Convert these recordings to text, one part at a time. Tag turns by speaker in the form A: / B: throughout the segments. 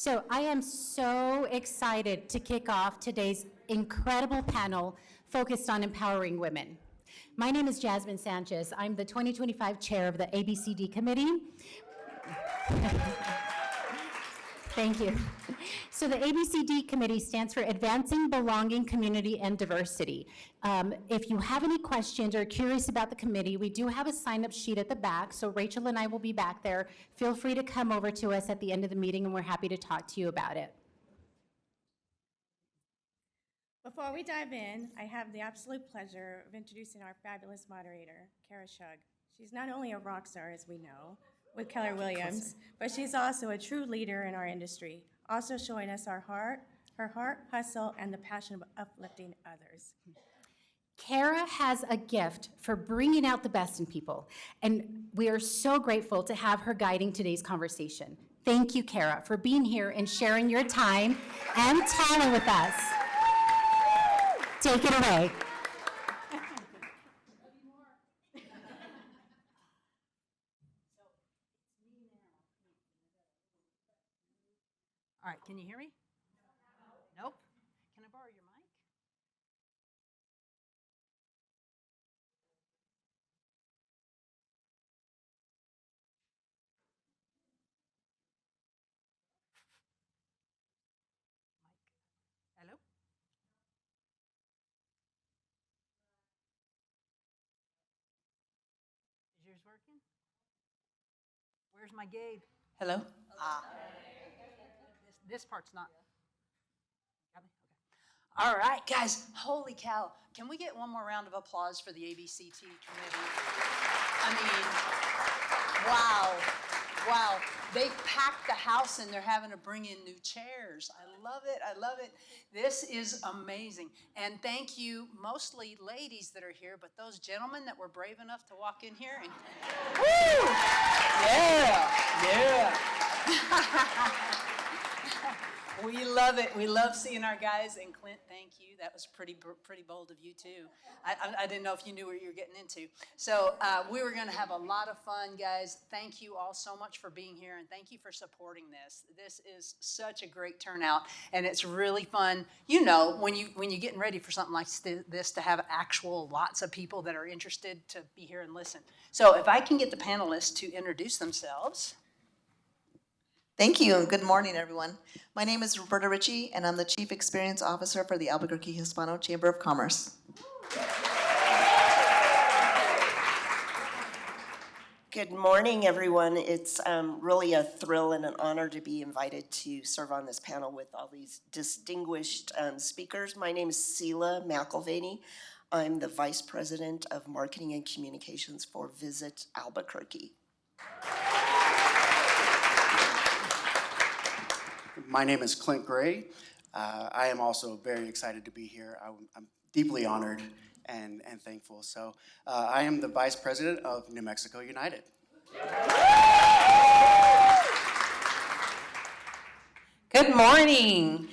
A: So I am so excited to kick off today's incredible panel focused on empowering women. My name is Jasmine Sanchez. I'm the 2025 chair of the ABCD committee. Thank you. So the ABCD committee stands for Advancing Belonging, Community, and Diversity. If you have any questions or are curious about the committee, we do have a sign-up sheet at the back, so Rachel and I will be back there. Feel free to come over to us at the end of the meeting, and we're happy to talk to you about it.
B: Before we dive in, I have the absolute pleasure of introducing our fabulous moderator, Kara Shug. She's not only a rock star, as we know, with Keller Williams, but she's also a true leader in our industry, also showing us her heart, hustle, and the passion of uplifting others.
A: Kara has a gift for bringing out the best in people, and we are so grateful to have her guiding today's conversation. Thank you, Kara, for being here and sharing your time and talent with us. Take it away.
C: All right, can you hear me? Nope. Can I borrow your mic? Hello? Is yours working? Where's my Gabe? Hello? This part's not. Got me? Okay. All right, guys, holy cow. Can we get one more round of applause for the ABCT committee? I mean, wow. Wow, they packed the house and they're having to bring in new chairs. I love it, I love it. This is amazing. And thank you, mostly ladies that are here, but those gentlemen that were brave enough to walk in here and, woo! Yeah. We love it. We love seeing our guys. And Clint, thank you. That was pretty bold of you too. I didn't know if you knew what you were getting into. So we were going to have a lot of fun, guys. Thank you all so much for being here, and thank you for supporting this. This is such a great turnout, and it's really fun. You know, when you're getting ready for something like this, to have actual lots of people that are interested to be here and listen. So if I can get the panelists to introduce themselves.
D: Thank you, and good morning, everyone. My name is Roberta Ritchie, and I'm the Chief Experience Officer for the Albuquerque Hispano Chamber of Commerce.
E: Good morning, everyone. It's really a thrill and an honor to be invited to serve on this panel with all these distinguished speakers. My name is Sela McElvaney. I'm the Vice President of Marketing and Communications for Visit Albuquerque.
F: My name is Clint Gray. I am also very excited to be here. I'm deeply honored and thankful. So I am the Vice President of New Mexico United.
G: Good morning.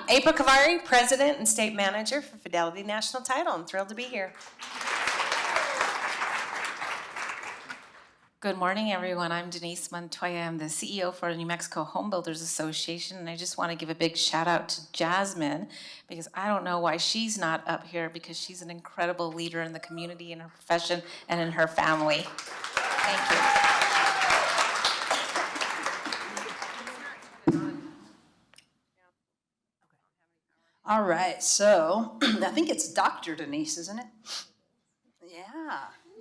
G: April Kavari, President and State Manager for Fidelity National Title. I'm thrilled to be here.
H: Good morning, everyone. I'm Denise Montoya. I'm the CEO for New Mexico Home Builders Association, and I just want to give a big shout out to Jasmine, because I don't know why she's not up here, because she's an incredible leader in the community, in her profession, and in her family. Thank you.
C: All right, so I think it's Dr. Denise, isn't it?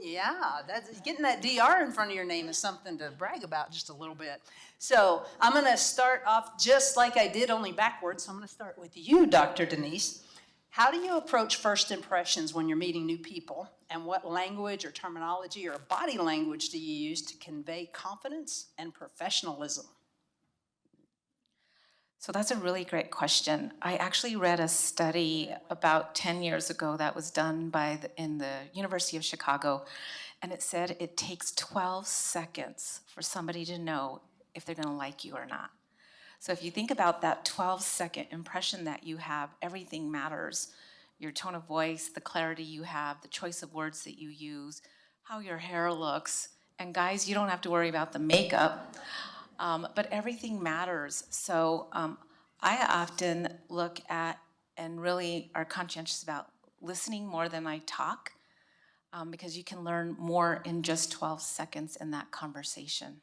C: Yeah, that's, getting that DR in front of your name is something to brag about just a little bit. So I'm going to start off just like I did, only backwards. So I'm going to start with you, Dr. Denise. How do you approach first impressions when you're meeting new people? And what language or terminology or body language do you use to convey confidence and professionalism?
H: So that's a really great question. I actually read a study about 10 years ago that was done in the University of Chicago, and it said it takes 12 seconds for somebody to know if they're gonna like you or not. So if you think about that 12-second impression that you have, everything matters. Your tone of voice, the clarity you have, the choice of words that you use, how your hair looks. And guys, you don't have to worry about the makeup. But everything matters. So I often look at and really are conscientious about listening more than I talk, because you can learn more in just 12 seconds in that conversation.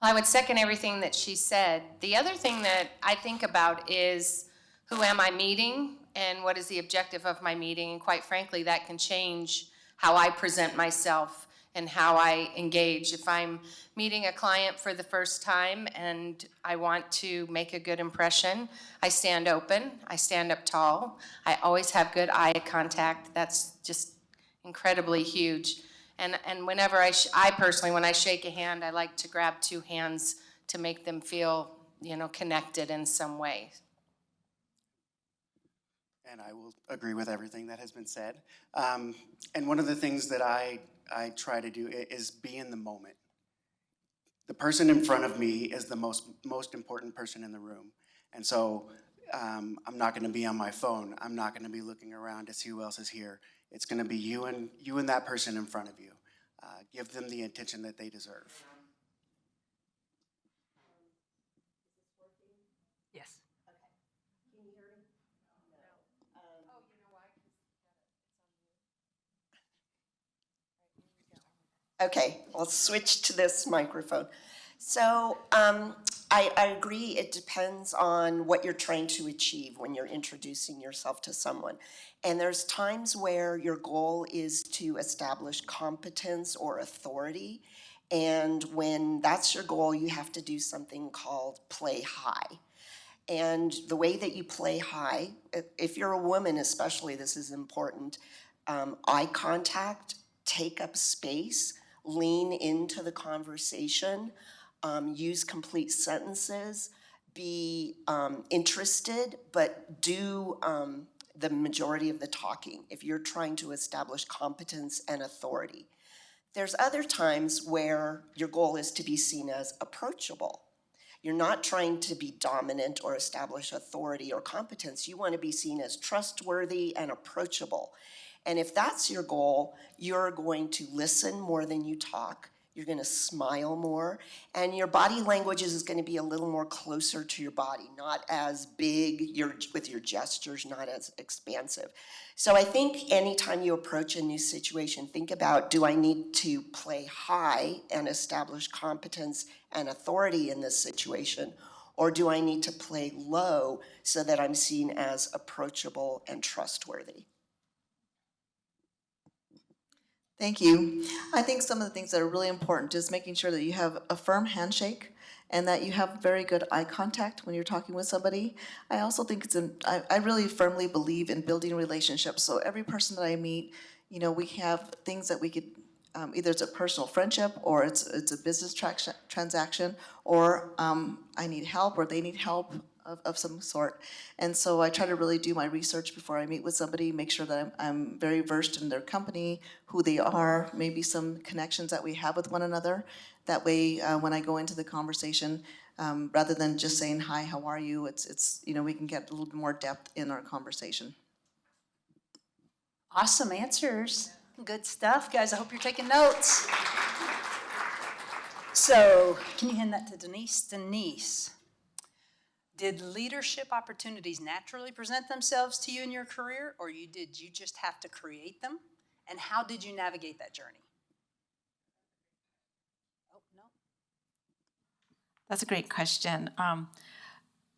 G: Well, I would second everything that she said. The other thing that I think about is, who am I meeting and what is the objective of my meeting? And quite frankly, that can change how I present myself and how I engage. If I'm meeting a client for the first time and I want to make a good impression, I stand open, I stand up tall, I always have good eye contact. That's just incredibly huge. And whenever I personally, when I shake a hand, I like to grab two hands to make them feel, connected in some way.
F: And I will agree with everything that has been said. And one of the things that I try to do is be in the moment. The person in front of me is the most important person in the room. And so I'm not going to be on my phone. I'm not going to be looking around to see who else is here. It's going to be you and that person in front of you. Give them the attention that they deserve.
C: Yes.
E: Okay, I'll switch to this microphone. So I agree, it depends on what you're trying to achieve when you're introducing yourself to someone. And there's times where your goal is to establish competence or authority. And when that's your goal, you have to do something called play high. And the way that you play high, if you're a woman especially, this is important, eye contact, take up space, lean into the conversation, use complete sentences, be interested, but do the majority of the talking if you're trying to establish competence and authority. There's other times where your goal is to be seen as approachable. You're not trying to be dominant or establish authority or competence. You want to be seen as trustworthy and approachable. And if that's your goal, you're going to listen more than you talk. You're going to smile more. And your body language is going to be a little more closer to your body, not as big with your gestures, not as expansive. So I think anytime you approach a new situation, think about, do I need to play high and establish competence and authority in this situation? Or do I need to play low so that I'm seen as approachable and trustworthy?
D: Thank you. I think some of the things that are really important is making sure that you have a firm handshake and that you have very good eye contact when you're talking with somebody. I also think I really firmly believe in building relationships. So every person that I meet, we have things that we could, either it's a personal friendship or it's a business transaction, or I need help or they need help of some sort. And so I try to really do my research before I meet with somebody, make sure that I'm very versed in their company, who they are, maybe some connections that we have with one another. That way, when I go into the conversation, rather than just saying, hi, how are you, it's we can get a little bit more depth in our conversation.
C: Awesome answers. Good stuff, guys. I hope you're taking notes. So, can you hand that to Denise? Denise, did leadership opportunities naturally present themselves to you in your career, or did you just have to create them? And how did you navigate that journey? Oh, no.
H: That's a great question.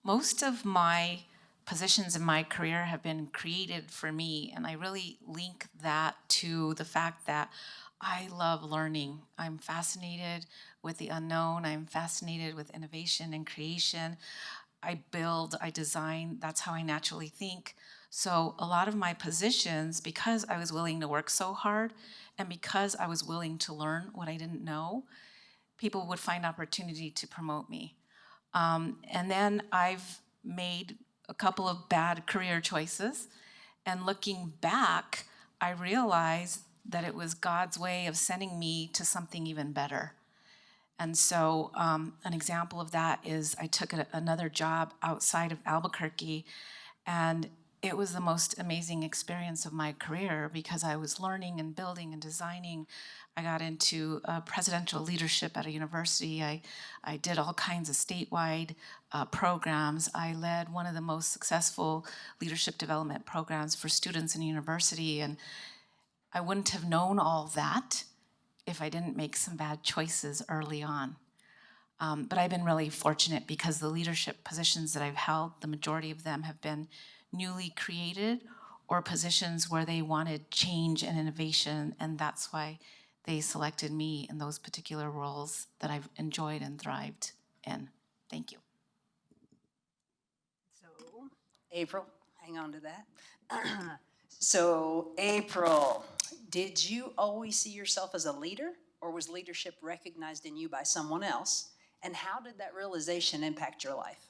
H: Most of my positions in my career have been created for me, and I really link that to the fact that I love learning. I'm fascinated with the unknown. I'm fascinated with innovation and creation. I build, I design, that's how I naturally think. So a lot of my positions, because I was willing to work so hard and because I was willing to learn what I didn't know, people would find opportunity to promote me. And then I've made a couple of bad career choices, and looking back, I realized that it was God's way of sending me to something even better. And so an example of that is I took another job outside of Albuquerque, and it was the most amazing experience of my career because I was learning and building and designing. I got into presidential leadership at a university. I did all kinds of statewide programs. I led one of the most successful leadership development programs for students in university, and I wouldn't have known all that if I didn't make some bad choices early on. But I've been really fortunate because the leadership positions that I've held, the majority of them have been newly created or positions where they wanted change and innovation, and that's why they selected me in those particular roles that I've enjoyed and thrived in. Thank you.
C: So, April, hang on to that. So, April, did you always see yourself as a leader, or was leadership recognized in you by someone else? And how did that realization impact your life?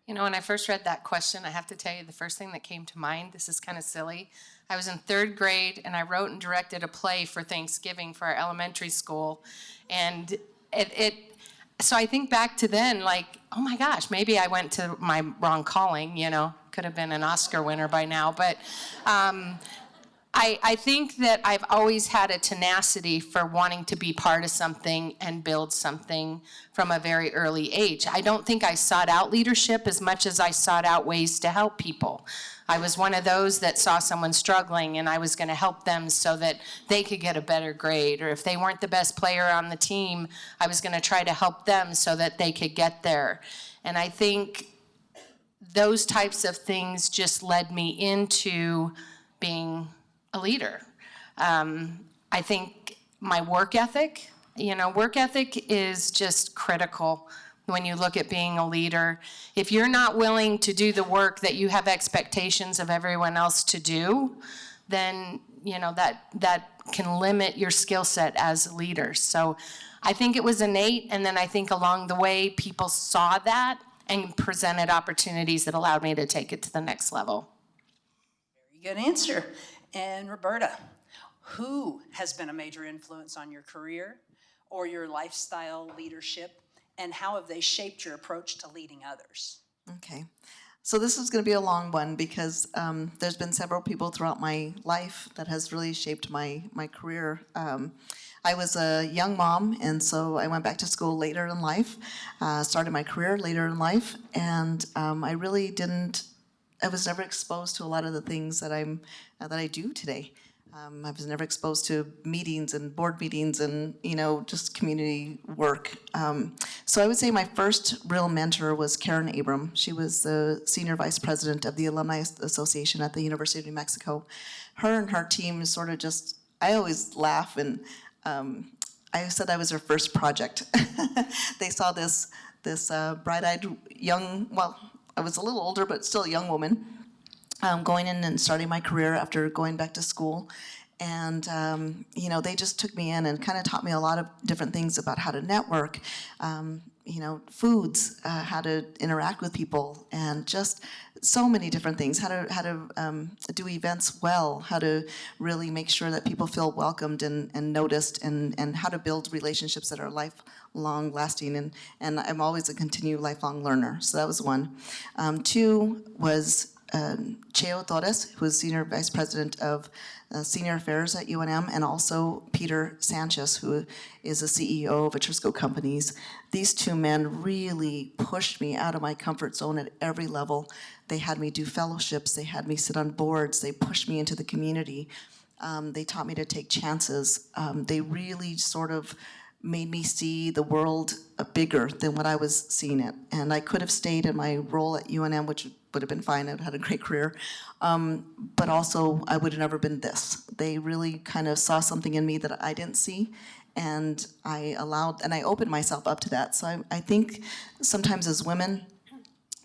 G: You know, when I first read that question, I have to tell you the first thing that came to mind, this is kind of silly. I was in 3rd grade and I wrote and directed a play for Thanksgiving for our elementary school. And so I think back to then, like, oh my gosh, maybe I went to my wrong calling, you know, could have been an Oscar winner by now. But I think that I've always had a tenacity for wanting to be part of something and build something from a very early age. I don't think I sought out leadership as much as I sought out ways to help people. I was one of those that saw someone struggling and I was going to help them so that they could get a better grade. Or if they weren't the best player on the team, I was going to try to help them so that they could get there. And I think those types of things just led me into being a leader. I think my work ethic, work ethic is just critical when you look at being a leader. If you're not willing to do the work that you have expectations of everyone else to do, then that can limit your skill set as a leader. So I think it was innate, and then I think along the way people saw that and presented opportunities that allowed me to take it to the next level.
C: Very good answer. And Roberta, who has been a major influence on your career or your lifestyle leadership, and how have they shaped your approach to leading others?
D: Okay. So this is going to be a long one because there's been several people throughout my life that has really shaped my career. I was a young mom, and so I went back to school later in life, started my career later in life, and I was never exposed to a lot of the things that I do today. I was never exposed to meetings and board meetings and just community work. So I would say my first real mentor was Karen Abram. She was the senior vice president of the Alumni Association at the University of New Mexico. Her and her team sort of just, I always laugh, and I said I was her first project. They saw this bright-eyed young, well, I was a little older, but still a young woman, going in and starting my career after going back to school. And, they just took me in and kind of taught me a lot of different things about how to network, foods, how to interact with people, and just so many different things, how to do events well, how to really make sure that people feel welcomed and noticed, and how to build relationships that are lifelong lasting. And I'm always a continued lifelong learner. So that was one. Two was Cheo Torres, who is Senior Vice President of Senior Affairs at UNM, and also Peter Sanchez, who is the CEO of Etrisco Companies. These two men really pushed me out of my comfort zone at every level. They had me do fellowships, they had me sit on boards, they pushed me into the community. They taught me to take chances. They really sort of made me see the world bigger than what I was seeing it. And I could have stayed in my role at UNM, which would have been fine. I've had a great career. But also, I would have never been this. They really kind of saw something in me that I didn't see. And I opened myself up to that. So I think sometimes as women,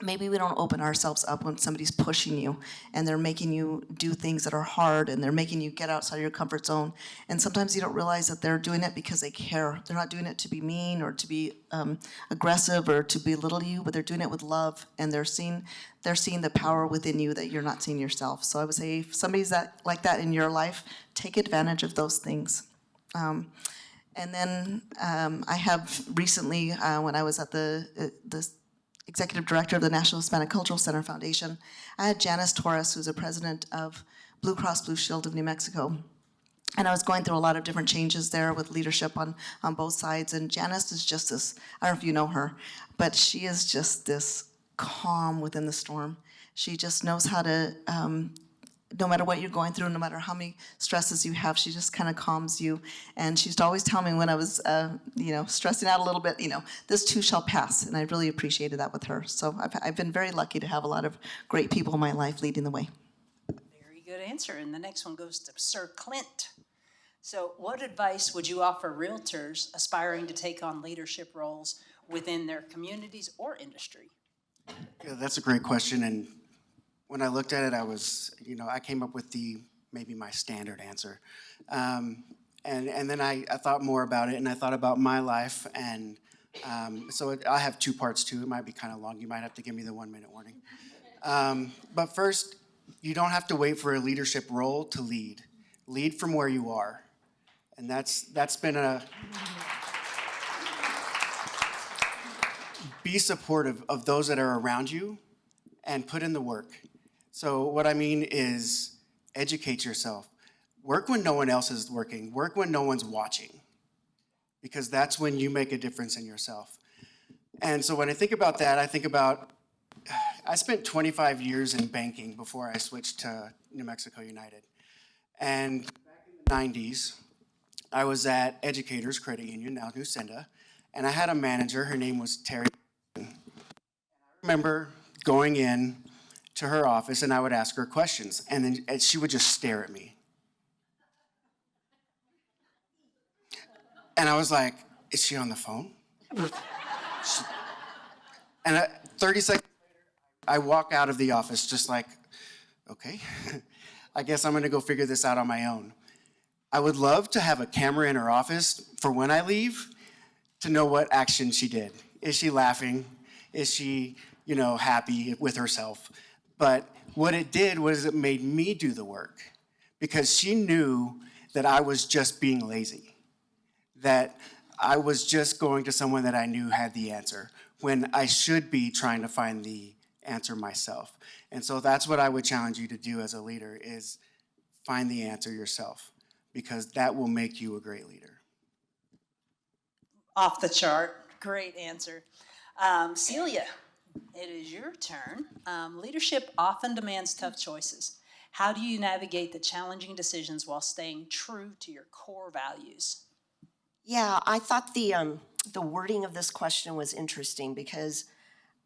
D: maybe we don't open ourselves up when somebody's pushing you and they're making you do things that are hard and they're making you get outside your comfort zone. And sometimes you don't realize that they're doing it because they care. They're not doing it to be mean or to be aggressive or to belittle you, but they're doing it with love, and they're seeing the power within you that you're not seeing yourself. So I would say if somebody's like that in your life, take advantage of those things. And then I have recently, when I was at the executive director of the National Hispanic Cultural Center Foundation. I had Janice Torres, who's a president of Blue Cross Blue Shield of New Mexico. And I was going through a lot of different changes there with leadership on both sides. And Janice is just this, I don't know if you know her, but she is just this calm within the storm. She just knows how to, no matter what you're going through, no matter how many stresses you have, she just kind of calms you. And she used to always tell me when I was, stressing out a little bit, this too shall pass. And I really appreciated that with her. So I've been very lucky to have a lot of great people in my life leading the way.
C: Very good answer. And the next one goes to Sir Clint. So what advice would you offer realtors aspiring to take on leadership roles within their communities or industry?
F: Yeah, that's a great question. And when I looked at it, I came up with maybe my standard answer. And then I thought more about it, and I thought about my life. And I have two parts to it. It might be kind of long. You might have to give me the 1 minute warning. But first, you don't have to wait for a leadership role to lead. Lead from where you are. And that's been be supportive of those that are around you and put in the work. So what I mean is educate yourself. Work when no one else is working. Work when no one's watching, because that's when you make a difference in yourself. And so when I think about that, I spent 25 years in banking before I switched to New Mexico United. And back in the 90s, I was at Educators Credit Union, now Nucinda, and I had a manager. Her name was Terry. And I remember going in to her office, and I would ask her questions, and then she would just stare at me. And I was like, is she on the phone? And 30 seconds later, I walk out of the office just like, okay, I guess I'm gonna go figure this out on my own. I would love to have a camera in her office for when I leave to know what action she did. Is she laughing? Is she, happy with herself? But what it did was it made me do the work, because she knew that I was just being lazy, that I was just going to someone that I knew had the answer, when I should be trying to find the answer myself. And so that's what I would challenge you to do as a leader, is find the answer yourself, because that will make you a great leader.
C: Off the chart. Great answer. Celia, it is your turn. Leadership often demands tough choices. How do you navigate the challenging decisions while staying true to your core values?
E: Yeah, I thought the wording of this question was interesting, because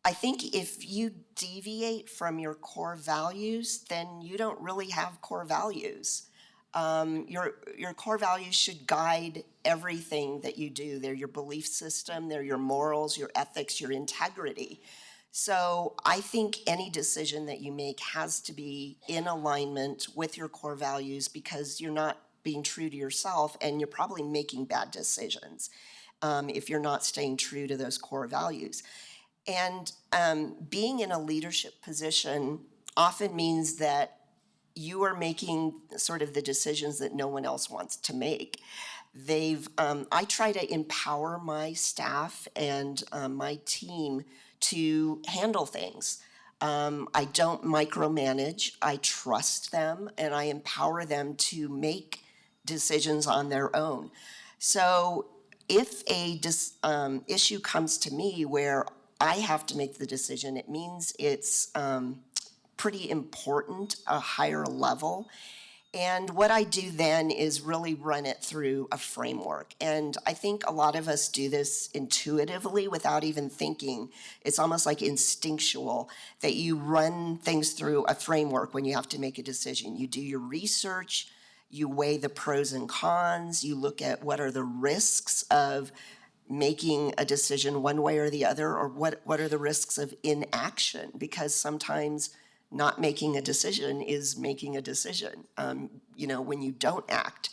E: I think if you deviate from your core values, then you don't really have core values. Your core values should guide everything that you do. They're your belief system, they're your morals, your ethics, your integrity. So I think any decision that you make has to be in alignment with your core values, because you're not being true to yourself, and you're probably making bad decisions if you're not staying true to those core values. And being in a leadership position often means that you are making sort of the decisions that no one else wants to make. I try to empower my staff and my team to handle things. I don't micromanage. I trust them, and I empower them to make decisions on their own. So if a issue comes to me where I have to make the decision, it means it's pretty important, a higher level. And what I do then is really run it through a framework. And I think a lot of us do this intuitively without even thinking. It's almost like instinctual that you run things through a framework when you have to make a decision. You do your research, you weigh the pros and cons, you look at what are the risks of making a decision one way or the other, or what are the risks of inaction, because sometimes not making a decision is making a decision, when you don't act.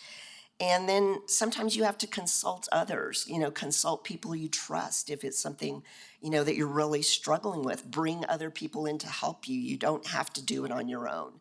E: And then sometimes you have to consult others, consult people you trust. If it's something, that you're really struggling with, bring other people in to help you. You don't have to do it on your own.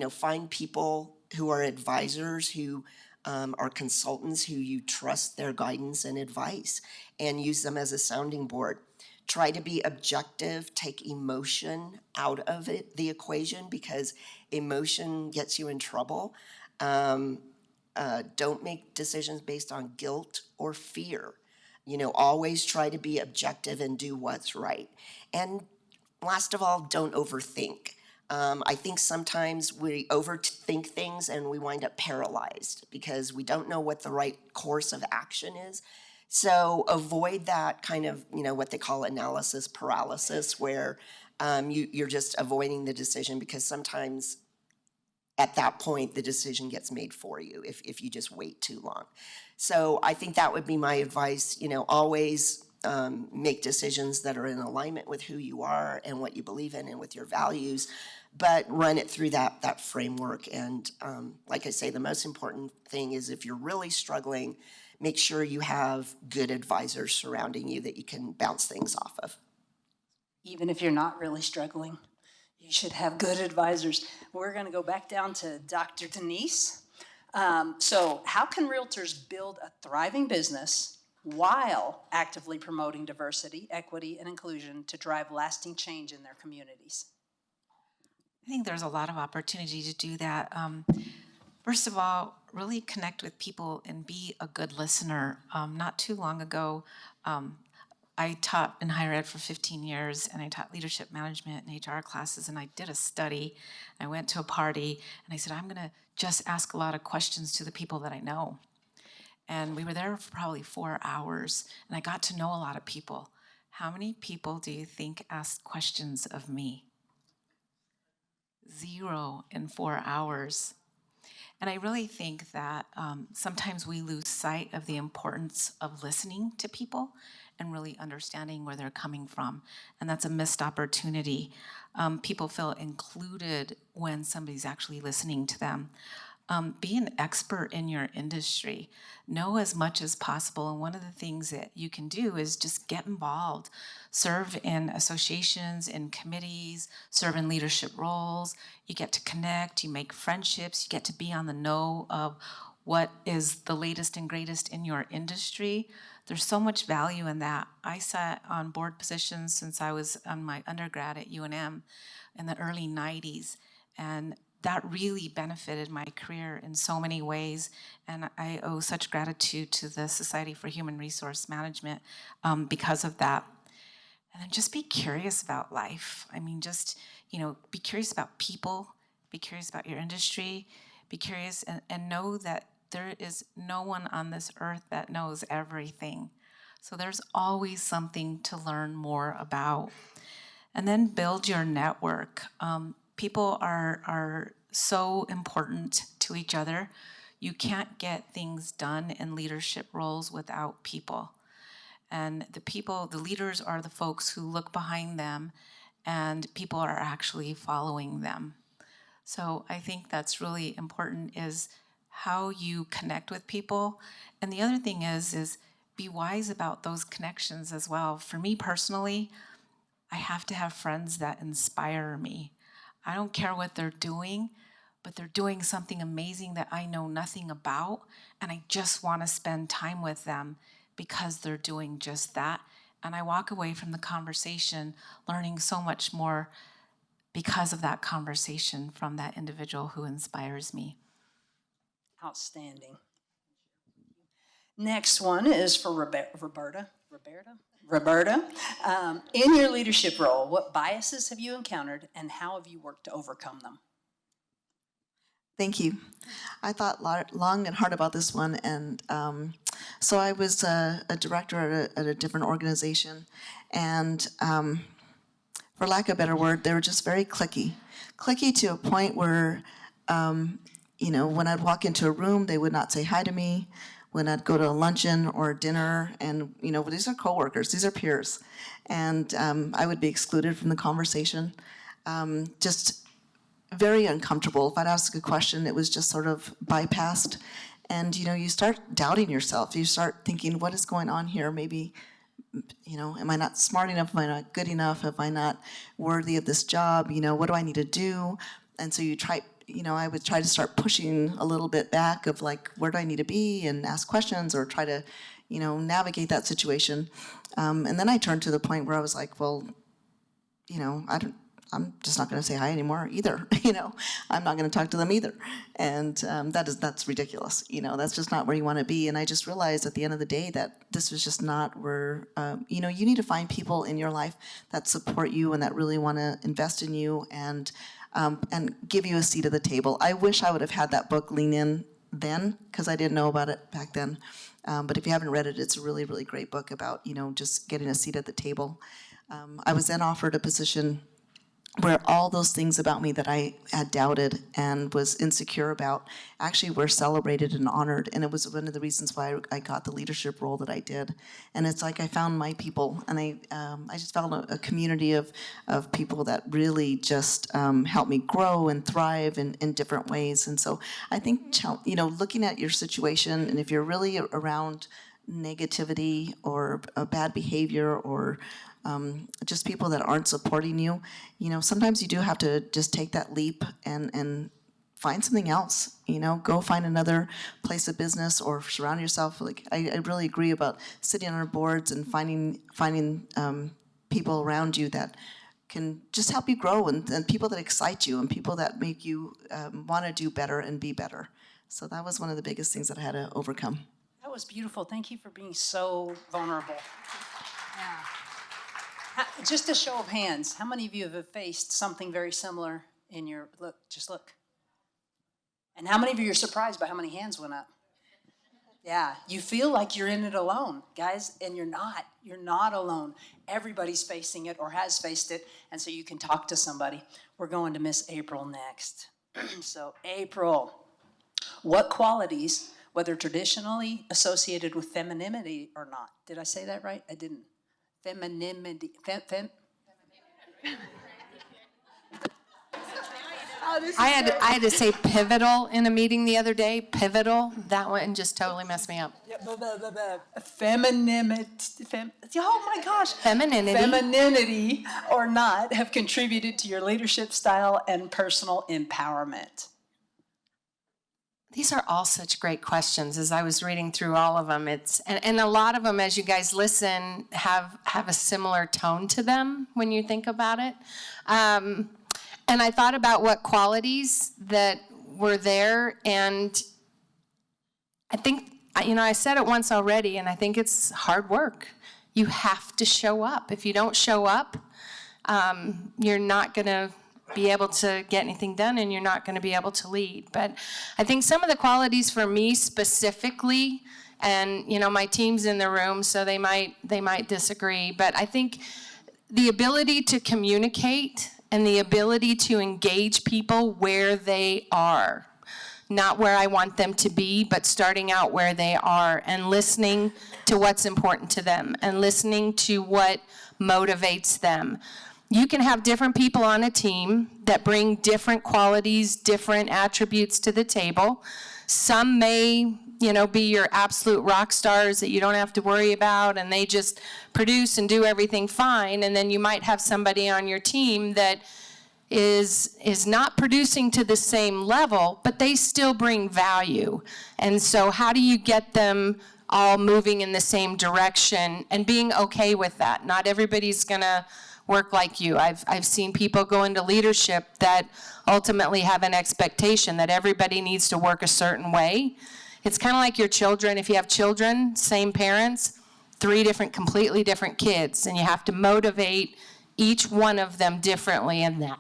E: Find people who are advisors who or consultants who you trust their guidance and advice, and use them as a sounding board. Try to be objective, take emotion out of the equation, because emotion gets you in trouble. Don't make decisions based on guilt or fear. Always try to be objective and do what's right. And last of all, don't overthink. I think sometimes we overthink things and we wind up paralyzed because we don't know what the right course of action is. So avoid that kind of, what they call analysis paralysis, where you're just avoiding the decision, because sometimes at that point the decision gets made for you if you just wait too long. So I think that would be my advice. Always make decisions that are in alignment with who you are and what you believe in and with your values, but run it through that framework. And like I say, the most important thing is, if you're really struggling, make sure you have good advisors surrounding you that you can bounce things off of.
C: Even if you're not really struggling, you should have good advisors. We're going to go back down to Dr. Denise. So how can realtors build a thriving business while actively promoting diversity, equity, and inclusion to drive lasting change in their communities?
H: I think there's a lot of opportunity to do that. First of all, really connect with people and be a good listener. Not too long ago, I taught in higher ed for 15 years, and I taught leadership management and HR classes, and I did a study. I went to a party, and I said, I'm going to just ask a lot of questions to the people that I know. And we were there for probably 4 hours, and I got to know a lot of people. How many people do you think asked questions of me? 0 in 4 hours. And I really think that sometimes we lose sight of the importance of listening to people and really understanding where they're coming from. And that's a missed opportunity. People feel included when somebody's actually listening to them. Be an expert in your industry. Know as much as possible. And one of the things that you can do is just get involved. Serve in associations, in committees, serve in leadership roles. You get to connect, you make friendships, you get to be on the know of what is the latest and greatest in your industry. There's so much value in that. I sat on board positions since I was on my undergrad at UNM in the early 90s, and that really benefited my career in so many ways, and I owe such gratitude to the Society for Human Resource Management because of that. And then just be curious about life. I mean, just, be curious about people, be curious about your industry, be curious and know that there is no one on this earth that knows everything. So there's always something to learn more about. And then build your network. People are so important to each other. You can't get things done in leadership roles without people. And the leaders are the folks who look behind them, and people are actually following them. So I think that's really important, is how you connect with people. And the other thing is be wise about those connections as well. For me personally, I have to have friends that inspire me. I don't care what they're doing, but they're doing something amazing that I know nothing about, and I just want to spend time with them because they're doing just that. And I walk away from the conversation learning so much more because of that conversation from that individual who inspires me.
C: Outstanding. Next one is for Roberta. Roberta, in your leadership role, what biases have you encountered and how have you worked to overcome them?
D: Thank you. I thought long and hard about this one, and so I was a director at a different organization, and for lack of a better word, they were just very cliquey to a point where, when I'd walk into a room, they would not say hi to me. When I'd go to a luncheon or a dinner, and these are coworkers, these are peers, and I would be excluded from the conversation. Just very uncomfortable. If I'd ask a question, it was just sort of bypassed. And, you start doubting yourself. You start thinking, what is going on here? Maybe, am I not smart enough? Am I not good enough? Am I not worthy of this job? What do I need to do? And so you I would try to start pushing a little bit back of like, where do I need to be, and ask questions or try to, navigate that situation. And then I turned to the point where I was like, well, I'm just not going to say hi anymore either. I'm not going to talk to them either. And that's ridiculous. That's just not where you want to be. And I just realized at the end of the day that this was just not where, you need to find people in your life that support you and that really want to invest in you and give you a seat at the table. I wish I would have had that book, Lean In, then, because I didn't know about it back then. But if you haven't read it, it's a really, really great book about, just getting a seat at the table. I was then offered a position where all those things about me that I had doubted and was insecure about actually were celebrated and honored. And it was one of the reasons why I got the leadership role that I did. And it's like I found my people, and I just found a community of people that really just helped me grow and thrive in different ways. And so I think, looking at your situation, and if you're really around negativity or bad behavior or just people that aren't supporting you, sometimes you do have to just take that leap and find something else, go find another place of business or surround yourself. Like, I really agree about sitting on our boards and finding people around you that can just help you grow, and people that excite you and people that make you want to do better and be better. So that was one of the biggest things that I had to overcome.
C: That was beautiful. Thank you for being so vulnerable. Yeah. Just a show of hands, how many of you have faced something very similar in your, look. And how many of you are surprised by how many hands went up? Yeah, you feel like you're in it alone, guys, and you're not alone. Everybody's facing it or has faced it, and so you can talk to somebody. We're going to Miss April next. So April, what qualities, whether traditionally associated with femininity or not, did I say that right? I didn't. Femininity.
G: I had to say pivotal in a meeting the other day. Pivotal. That one just totally messed me up.
C: Femininity. Oh my gosh. Femininity or not have contributed to your leadership style and personal empowerment.
G: These are all such great questions. As I was reading through all of them, and a lot of them, as you guys listen, have a similar tone to them when you think about it. And I thought about what qualities that were there, and I think, I said it once already, and I think it's hard work. You have to show up. If you don't show up, you're not going to be able to get anything done, and you're not going to be able to lead. But I think some of the qualities for me specifically, and my team's in the room, so they might disagree, but I think the ability to communicate and the ability to engage people where they are, not where I want them to be, but starting out where they are and listening to what's important to them and listening to what motivates them. You can have different people on a team that bring different qualities, different attributes to the table. Some may, be your absolute rock stars that you don't have to worry about, and they just produce and do everything fine. And then you might have somebody on your team that is not producing to the same level, but they still bring value. And so how do you get them all moving in the same direction and being okay with that? Not everybody's gonna work like you. I've seen people go into leadership that ultimately have an expectation that everybody needs to work a certain way. It's kind of like your children. If you have children, same parents, 3 completely different kids, and you have to motivate each one of them differently in that.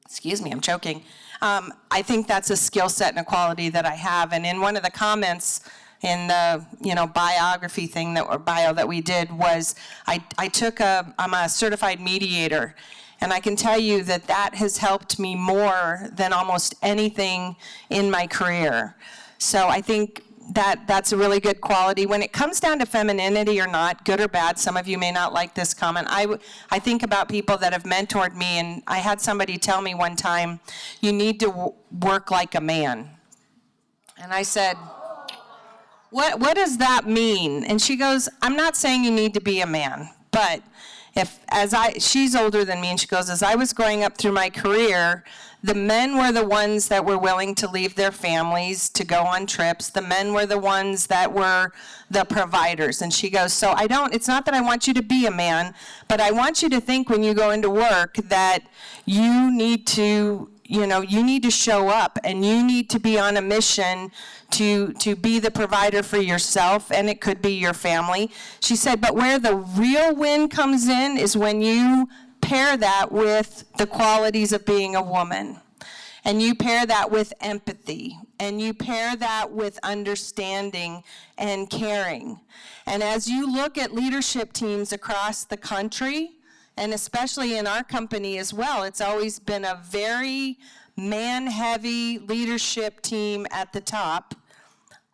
G: Excuse me, I'm choking. I think that's a skill set and a quality that I have. And in one of the comments in the biography thing or bio that we did was I'm a certified mediator, and I can tell you that has helped me more than almost anything in my career. So I think that's a really good quality. When it comes down to femininity or not, good or bad, some of you may not like this comment. I think about people that have mentored me, and I had somebody tell me one time, you need to work like a man. And I said, what does that mean? And she goes, I'm not saying you need to be a man,
I: But she's older than me, and she goes, as I was growing up through my career, the men were the ones that were willing to leave their families to go on trips. The men were the ones that were the providers. And she goes, so it's not that I want you to be a man, but I want you to think when you go into work that you need to show up, and you need to be on a mission to be the provider for yourself, and it could be your family. She said, but where the real win comes in is when you pair that with the qualities of being a woman, and you pair that with empathy, and you pair that with understanding and caring. And as you look at leadership teams across the country, and especially in our company as well, it's always been a very man-heavy leadership team at the top.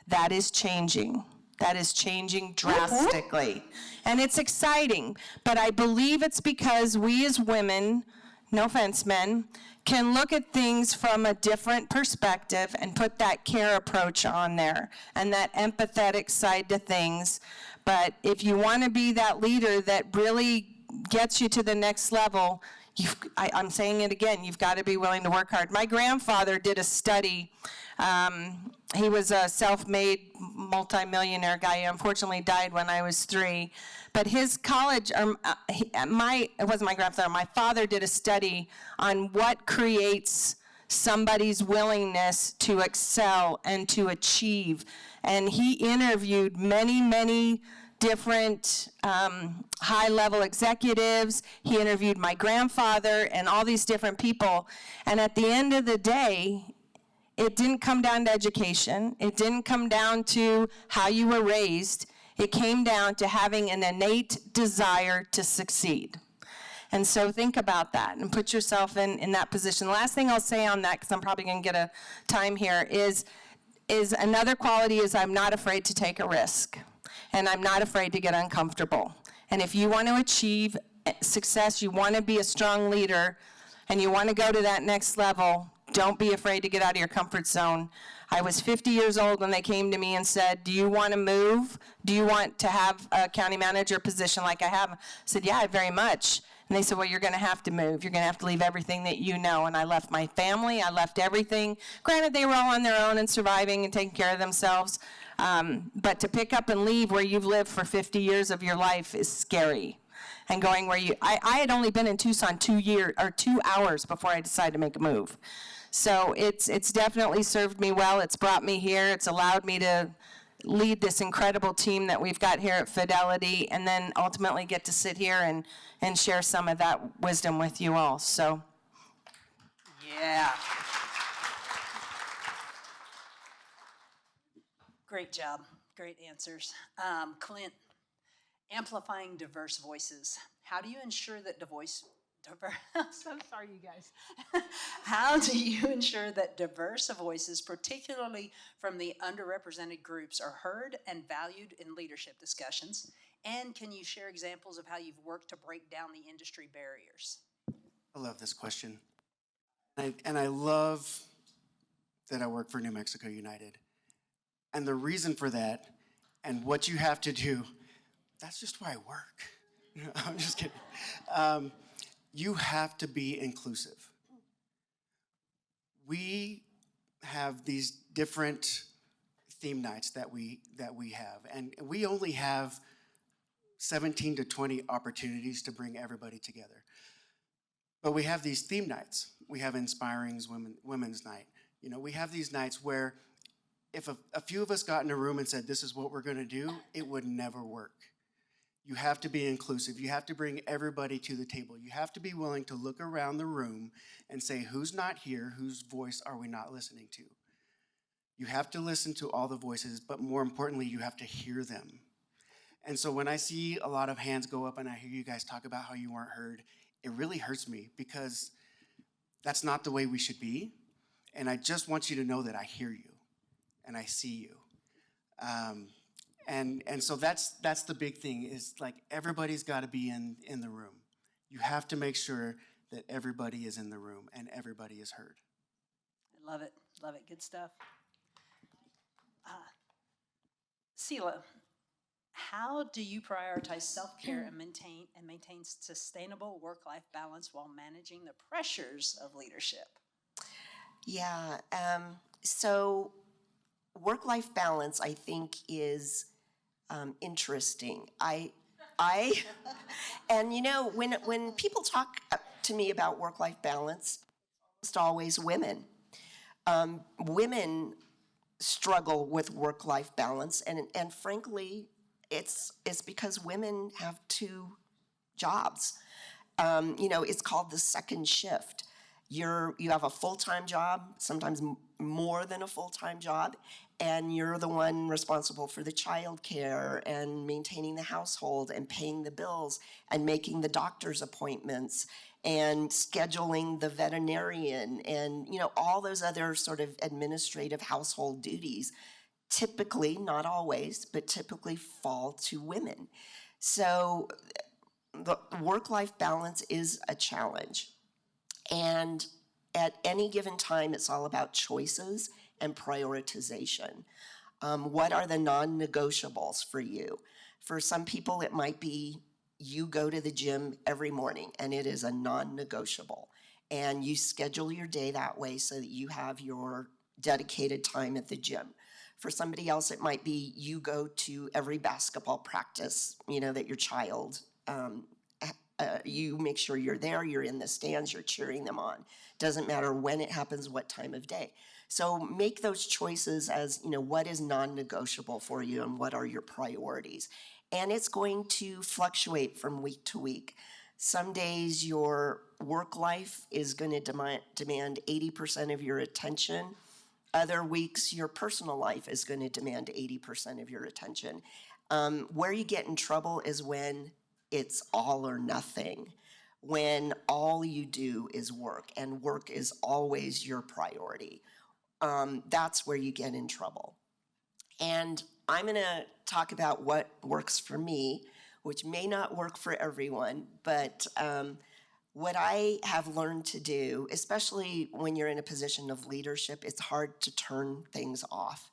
I: That is changing. That is changing drastically. And it's exciting, but I believe it's because we as women, no offense men, can look at things from a different perspective and put that care approach on there and that empathetic side to things. But if you want to be that leader that really gets you to the next level, I'm saying it again, you've got to be willing to work hard. My grandfather did a study. He was a self-made multimillionaire guy. He unfortunately died when I was 3. But his college, it wasn't my grandfather, my father did a study on what creates somebody's willingness to excel and to achieve. And he interviewed many different high-level executives. He interviewed my grandfather and all these different people. And at the end of the day, it didn't come down to education. It didn't come down to how you were raised. It came down to having an innate desire to succeed. And so think about that and put yourself in that position. The last thing I'll say on that, because I'm probably going to get a time here, is another quality is I'm not afraid to take a risk. And I'm not afraid to get uncomfortable. And if you want to achieve success, you want to be a strong leader, and you want to go to that next level, don't be afraid to get out of your comfort zone. I was 50 years old when they came to me and said, do you want to move? Do you want to have a county manager position like I have? I said, yeah, very much. And they said, well, you're going to have to move. You're going to have to leave everything that you know. And I left my family. I left everything. Granted, they were all on their own and surviving and taking care of themselves. But to pick up and leave where you've lived for 50 years of your life is scary. And going where I had only been in Tucson 2 hours before I decided to make a move. So it's definitely served me well. It's brought me here. It's allowed me to lead this incredible team that we've got here at Fidelity, and then ultimately get to sit here and share some of that wisdom with you all. So,
C: Yeah. Great job. Great answers. Clint, amplifying diverse voices. How do you ensure that I'm so sorry, you guys. How do you ensure that diverse voices, particularly from the underrepresented groups, are heard and valued in leadership discussions? And can you share examples of how you've worked to break down the industry barriers?
F: I love this question. And I love that I work for New Mexico United. And the reason for that and what you have to do, that's just where I work. I'm just kidding. You have to be inclusive. We have these different theme nights that we have, and we only have 17 to 20 opportunities to bring everybody together. But we have these theme nights. We have Inspiring's Women's Night. You know, we have these nights where if a few of us got in a room and said, this is what we're going to do, it would never work. You have to be inclusive. You have to bring everybody to the table. You have to be willing to look around the room and say, who's not here? Whose voice are we not listening to? You have to listen to all the voices, but more importantly, you have to hear them. And so when I see a lot of hands go up and I hear you guys talk about how you weren't heard, it really hurts me because that's not the way we should be. And I just want you to know that I hear you and I see you. And so that's the big thing is like everybody's got to be in the room. You have to make sure that everybody is in the room and everybody is heard.
C: I love it. Love it. Good stuff. Sela, how do you prioritize self-care and maintain sustainable work-life balance while managing the pressures of leadership?
E: Yeah, so work-life balance, I think, is interesting. And you know, when people talk to me about work-life balance, it's always women. Women struggle with work-life balance, and frankly, it's because women have two jobs. You know, it's called the second shift. You have a full-time job, sometimes more than a full-time job, and you're the one responsible for the child care and maintaining the household and paying the bills and making the doctor's appointments and scheduling the veterinarian and, you know, all those other sort of administrative household duties typically, not always, but typically fall to women. So the work-life balance is a challenge. And at any given time, it's all about choices and prioritization. What are the non-negotiables for you? For some people, it might be you go to the gym every morning and it is a non-negotiable. And you schedule your day that way so that you have your dedicated time at the gym. For somebody else, it might be you go to every basketball practice, you know, that your child you make sure you're there, you're in the stands, you're cheering them on. Doesn't matter when it happens, what time of day. So make those choices as, you know, what is non-negotiable for you and what are your priorities. And it's going to fluctuate from week to week. Some days your work life is going to demand 80% of your attention. Other weeks, your personal life is going to demand 80% of your attention. Where you get in trouble is when it's all or nothing, when all you do is work and work is always your priority. That's where you get in trouble. And I'm going to talk about what works for me, which may not work for everyone, but what I have learned to do, especially when you're in a position of leadership, it's hard to turn things off.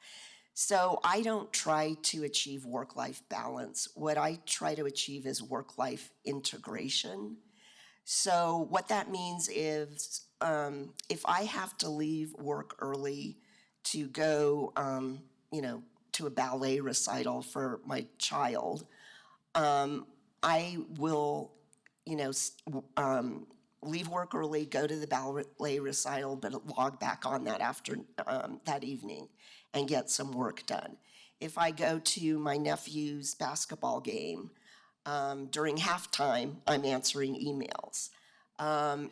E: So I don't try to achieve work-life balance. What I try to achieve is work-life integration. So what that means is if I have to leave work early to go, you know, to a ballet recital for my child, I will, you know, leave work early, go to the ballet recital, but log back on that that evening and get some work done. If I go to my nephew's basketball game, during halftime, I'm answering emails.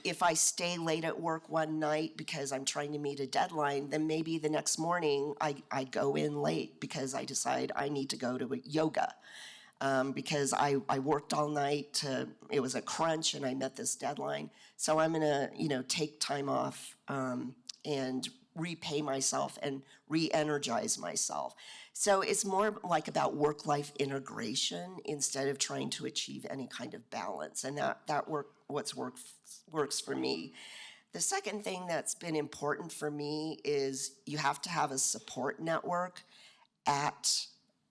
E: If I stay late at work one night because I'm trying to meet a deadline, then maybe the next morning I go in late because I decide I need to go to yoga. Because I worked all night, it was a crunch and I met this deadline. So I'm gonna, you know, take time off and repay myself and re-energize myself. So it's more like about work-life integration instead of trying to achieve any kind of balance. And works for me. The second thing that's been important for me is you have to have a support network at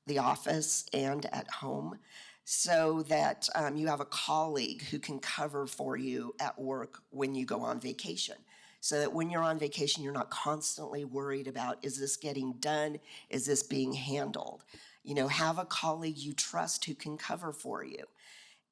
E: the office and at home so that you have a colleague who can cover for you at work when you go on vacation. So that when you're on vacation, you're not constantly worried about, is this getting done? Is this being handled? You know, have a colleague you trust who can cover for you.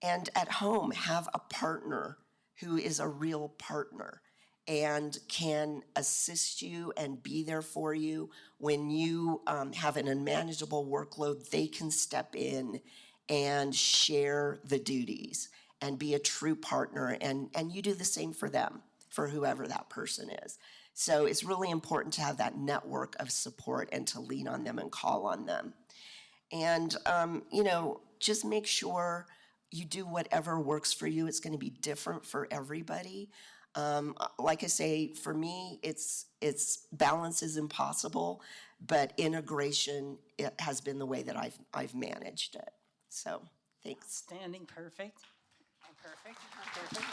E: And at home, have a partner who is a real partner and can assist you and be there for you. When you have an unmanageable workload, they can step in and share the duties and be a true partner, and you do the same for them, for whoever that person is. So it's really important to have that network of support and to lean on them and call on them. And, you know, just make sure you do whatever works for you. It's going to be different for everybody. Like I say, for me, it's balance is impossible, but integration has been the way that I've managed it. So, thanks.
C: Standing perfect. Perfect. Perfect.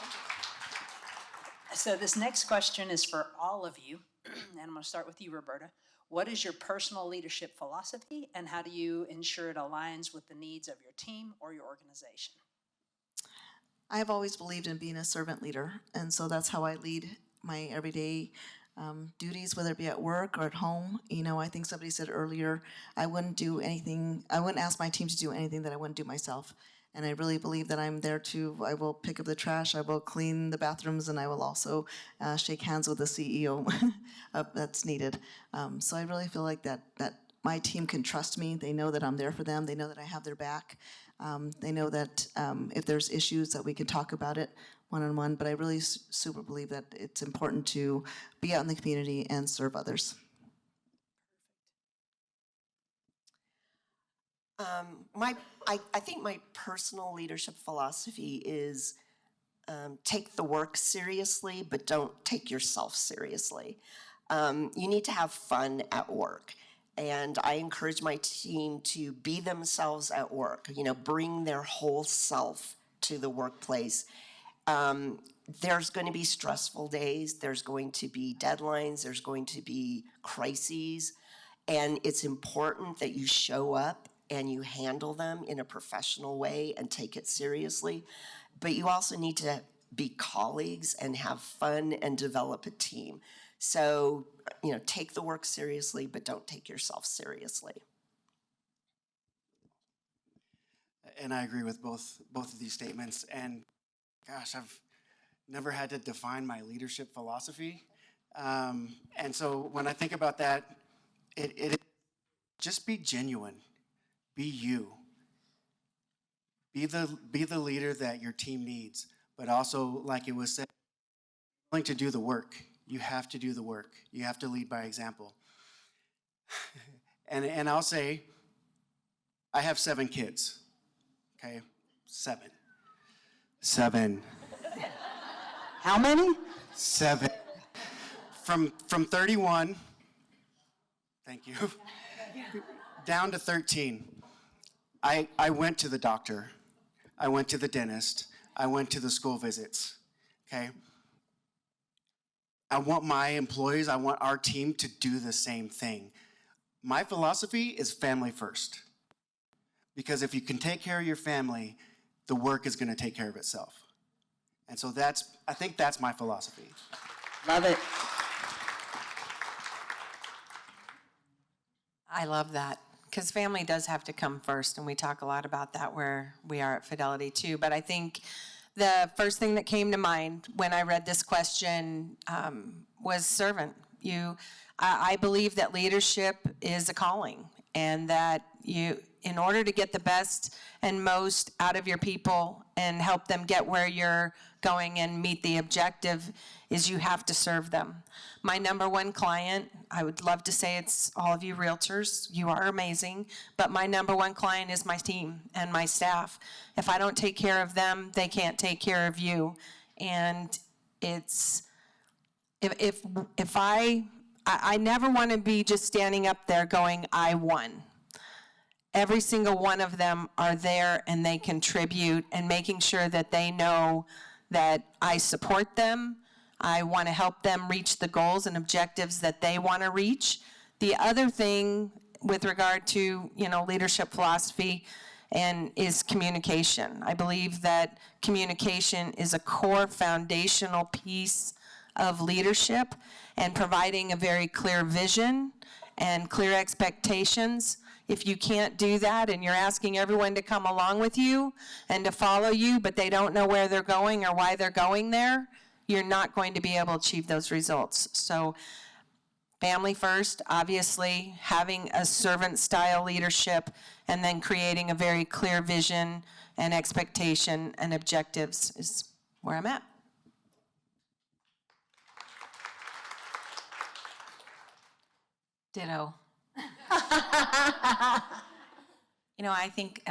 C: So this next question is for all of you, and I'm going to start with you, Roberta. What is your personal leadership philosophy, and how do you ensure it aligns with the needs of your team or your organization?
D: I've always believed in being a servant leader, and so that's how I lead my everyday duties, whether it be at work or at home. You know, I think somebody said earlier, I wouldn't ask my team to do anything that I wouldn't do myself. And I really believe that I'm there I will pick up the trash, I will clean the bathrooms, and I will also shake hands with the CEO that's needed. So I really feel like that my team can trust me. They know that I'm there for them. They know that I have their back. They know that if there's issues that we can talk about it one-on-one, but I really super believe that it's important to be out in the community and serve others.
E: I think my personal leadership philosophy is take the work seriously, but don't take yourself seriously. You need to have fun at work. And I encourage my team to be themselves at work, you know, bring their whole self to the workplace. There's going to be stressful days, there's going to be deadlines, there's going to be crises, and it's important that you show up and you handle them in a professional way and take it seriously. But you also need to be colleagues and have fun and develop a team. So, you know, take the work seriously, but don't take yourself seriously.
F: And I agree with both of these statements. And gosh, I've never had to define my leadership philosophy. And so when I think about that, it just be genuine, be you, be the leader that your team needs. But also, like it was said, willing to do the work. You have to do the work. You have to lead by example. and I'll say, I have 7 kids. Okay, 7.
C: How many?
F: 7. From 31, thank you, down to 13. I went to the doctor. I went to the dentist. I went to the school visits, okay? I want my employees, I want our team to do the same thing. My philosophy is family first. Because if you can take care of your family, the work is gonna take care of itself. And so I think that's my philosophy.
C: Love it.
I: I love that, because family does have to come first, and we talk a lot about that where we are at Fidelity too. But I think the first thing that came to mind when I read this question was servant. I believe that leadership is a calling, and that in order to get the best and most out of your people and help them get where you're going and meet the objective, is you have to serve them. My number one client, I would love to say it's all of you realtors, you are amazing, but my number one client is my team and my staff. If I don't take care of them, they can't take care of you. And it's, if I never want to be just standing up there going, I won. Every single one of them are there and they contribute, and making sure that they know that I support them. I want to help them reach the goals and objectives that they want to reach. The other thing with regard to, leadership philosophy is communication. I believe that communication is a core foundational piece of leadership, and providing a very clear vision and clear expectations. If you can't do that and you're asking everyone to come along with you and to follow you, but they don't know where they're going or why they're going there, you're not going to be able to achieve those results. So family first, obviously, having a servant-style leadership, and then creating a very clear vision and expectation and objectives is where I'm at.
H: Ditto. I think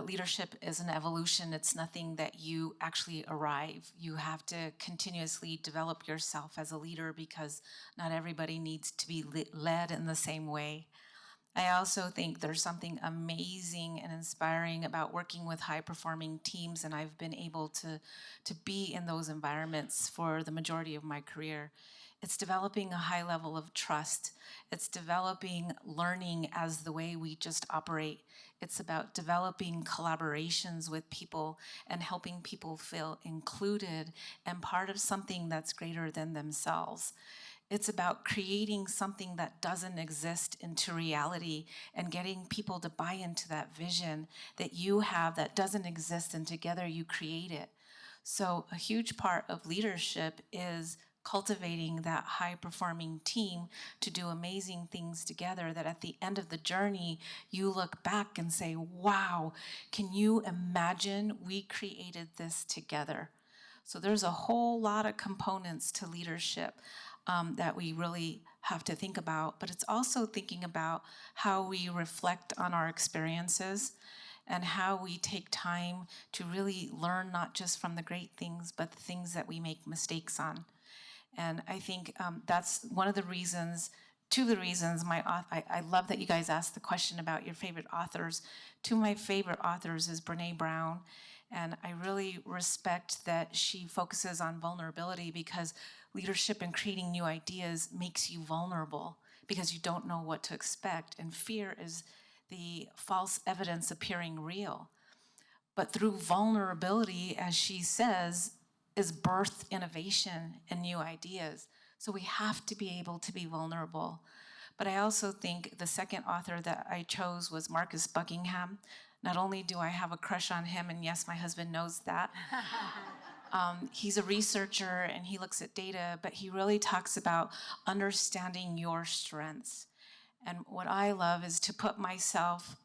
H: leadership is an evolution. It's nothing that you actually arrive. You have to continuously develop yourself as a leader, because not everybody needs to be led in the same way. I also think there's something amazing and inspiring about working with high-performing teams, and I've been able to be in those environments for the majority of my career. It's developing a high level of trust. It's developing learning as the way we just operate. It's about developing collaborations with people and helping people feel included and part of something that's greater than themselves. It's about creating something that doesn't exist into reality and getting people to buy into that vision that you have that doesn't exist, and together you create it. So a huge part of leadership is cultivating that high-performing team to do amazing things together, that at the end of the journey, you look back and say, wow, can you imagine we created this together? So there's a whole lot of components to leadership that we really have to think about, but it's also thinking about how we reflect on our experiences and how we take time to really learn not just from the great things, but the things that we make mistakes on. And I think that's one of the reasons, two of the reasons I love that you guys asked the question about your favorite authors. Two of my favorite authors is Brene Brown, and I really respect that she focuses on vulnerability, because leadership and creating new ideas makes you vulnerable because you don't know what to expect, and fear is the false evidence appearing real. But through vulnerability, as she says, is birth innovation and new ideas. So we have to be able to be vulnerable. But I also think the second author that I chose was Marcus Buckingham. Not only do I have a crush on him, and yes, my husband knows that, he's a researcher and he looks at data, but he really talks about understanding your strengths. And what I love is to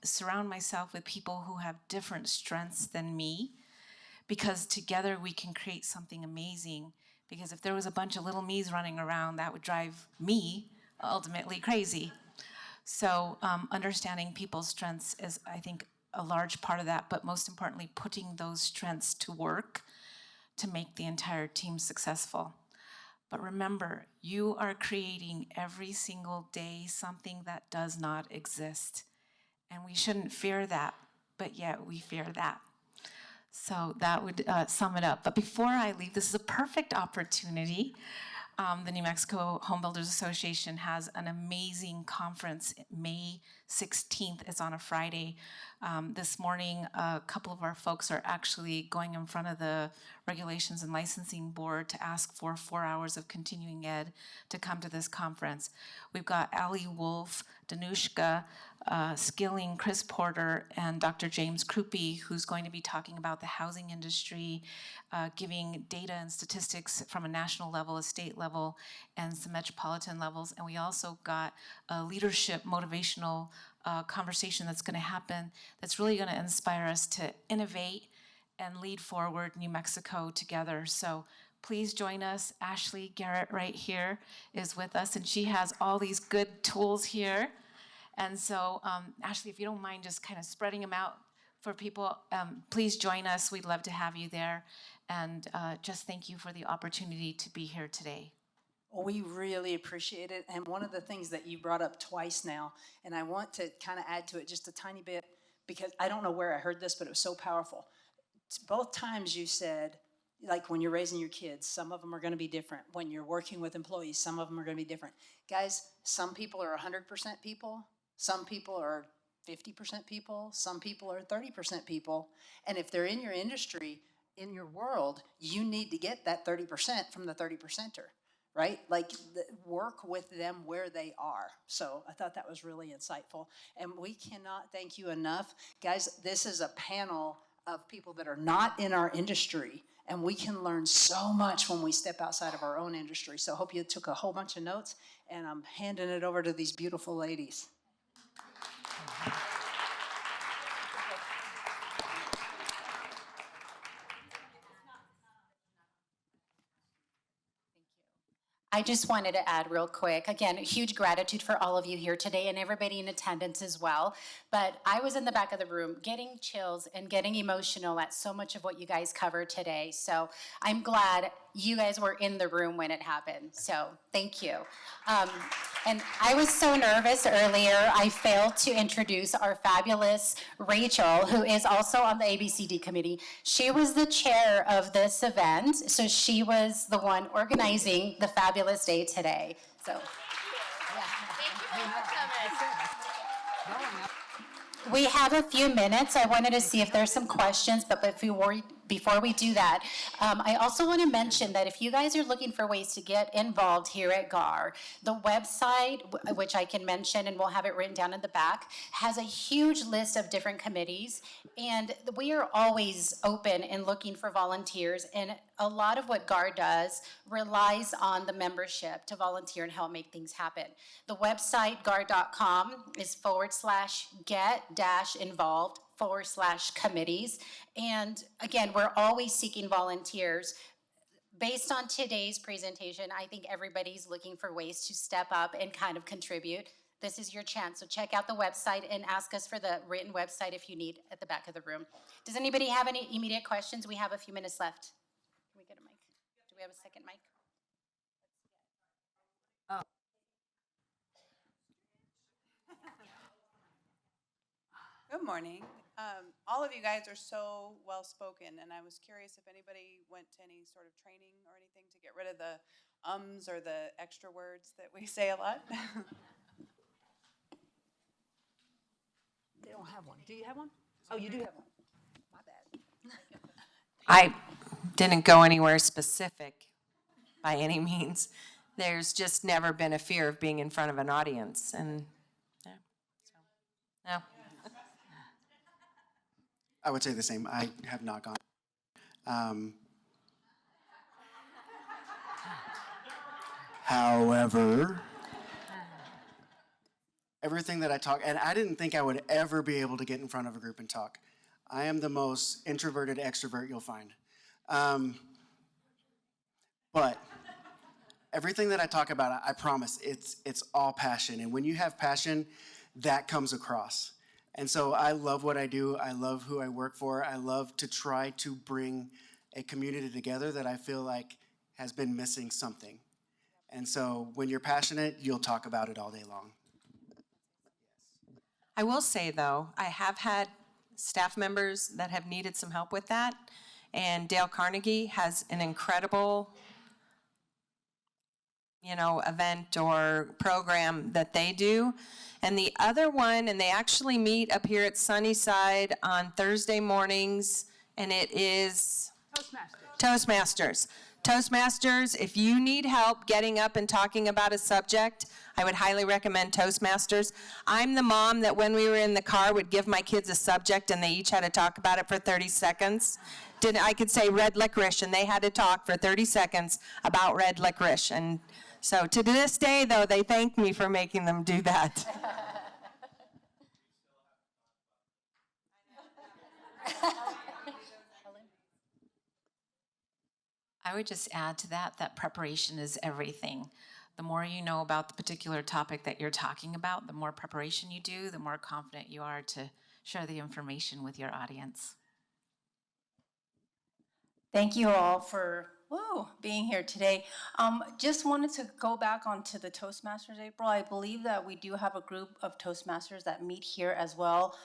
H: surround myself with people who have different strengths than me, because together we can create something amazing. Because if there was a bunch of little me's running around, that would drive me ultimately crazy. So understanding people's strengths is, I think, a large part of that, but most importantly, putting those strengths to work to make the entire team successful. But remember, you are creating every single day something that does not exist. And we shouldn't fear that, but yet we fear that. So that would sum it up. But before I leave, this is a perfect opportunity. The New Mexico Home Builders Association has an amazing conference May 16th. It's on a Friday. This morning, a couple of our folks are actually going in front of the Regulations and Licensing Board to ask for 4 hours of continuing ed to come to this conference. We've got Allie Wolf, Danushka, Skilling, Chris Porter, and Dr. James Krupe, who's going to be talking about the housing industry, giving data and statistics from a national level, a state level, and some metropolitan levels. And we also got a leadership motivational conversation that's going to happen that's really going to inspire us to innovate and lead forward New Mexico together. So please join us. Ashley Garrett right here is with us, and she has all these good tools here. And so, Ashley, if you don't mind just kind of spreading them out for people, please join us. We'd love to have you there. And just thank you for the opportunity to be here today.
C: Well, we really appreciate it. And one of the things that you brought up twice now, and I want to kind of add to it just a tiny bit, because I don't know where I heard this, but it was so powerful. Both times you said, like when you're raising your kids, some of them are going to be different. When you're working with employees, some of them are going to be different. Guys, some people are 100% people. Some people are 50% people. Some people are 30% people. And if they're in your industry, in your world, you need to get that 30% from the 30%er, right? Like work with them where they are. So I thought that was really insightful. And we cannot thank you enough. Guys, this is a panel of people that are not in our industry, and we can learn so much when we step outside of our own industry. So I hope you took a whole bunch of notes, and I'm handing it over to these beautiful ladies.
J: I just wanted to add real quick, again, a huge gratitude for all of you here today and everybody in attendance as well. But I was in the back of the room getting chills and getting emotional at so much of what you guys covered today. So I'm glad you guys were in the room when it happened. So thank you. And I was so nervous earlier, I failed to introduce our fabulous Rachel, who is also on the ABCD committee. She was the chair of this event, so she was the one organizing the fabulous day today. So. We have a few minutes. I wanted to see if there's some questions, but before we do that, I also want to mention that if you guys are looking for ways to get involved here at GAR, the website, which I can mention and we'll have it written down in the back, has a huge list of different committees, and we are always open and looking for volunteers, and a lot of what GAR does relies on the membership to volunteer and help make things happen. The website, gar.com, is /get-involved/committees. And again, we're always seeking volunteers. Based on today's presentation, I think everybody's looking for ways to step up and kind of contribute. This is your chance. So check out the website and ask us for the written website if you need at the back of the room. Does anybody have any immediate questions? We have a few minutes left. Can we get a mic? Do we have a second mic?
K: Good morning. All of you guys are so well-spoken, and I was curious if anybody went to any sort of training or anything to get rid of the ums or the extra words that we say a lot.
L: They don't have one. Do you have one? Oh, you do have one. My bad.
I: I didn't go anywhere specific by any means. There's just never been a fear of being in front of an audience, and yeah, so, no.
F: I would say the same. I have not gone. However, everything that I talk, and I didn't think I would ever be able to get in front of a group and talk. I am the most introverted extrovert you'll find. But everything that I talk about, I promise, it's all passion. And when you have passion, that comes across. And so I love what I do. I love who I work for. I love to try to bring a community together that I feel like has been missing something. And so when you're passionate, you'll talk about it all day long.
I: I will say, though, I have had staff members that have needed some help with that, and Dale Carnegie has an incredible, event or program that they do. And the other one, and they actually meet up here at Sunnyside on Thursday mornings, and it is Toastmasters. Toastmasters, if you need help getting up and talking about a subject, I would highly recommend Toastmasters. I'm the mom that when we were in the car would give my kids a subject and they each had to talk about it for 30 seconds. I could say red licorice and they had to talk for 30 seconds about red licorice. And so to this day, though, they thank me for making them do that.
H: I would just add to that preparation is everything. The more you know about the particular topic that you're talking about, the more preparation you do, the more confident you are to share the information with your audience.
M: Thank you all for being here today. Just wanted to go back onto the Toastmasters, April. I believe that we do have a group of Toastmasters that meet here as well.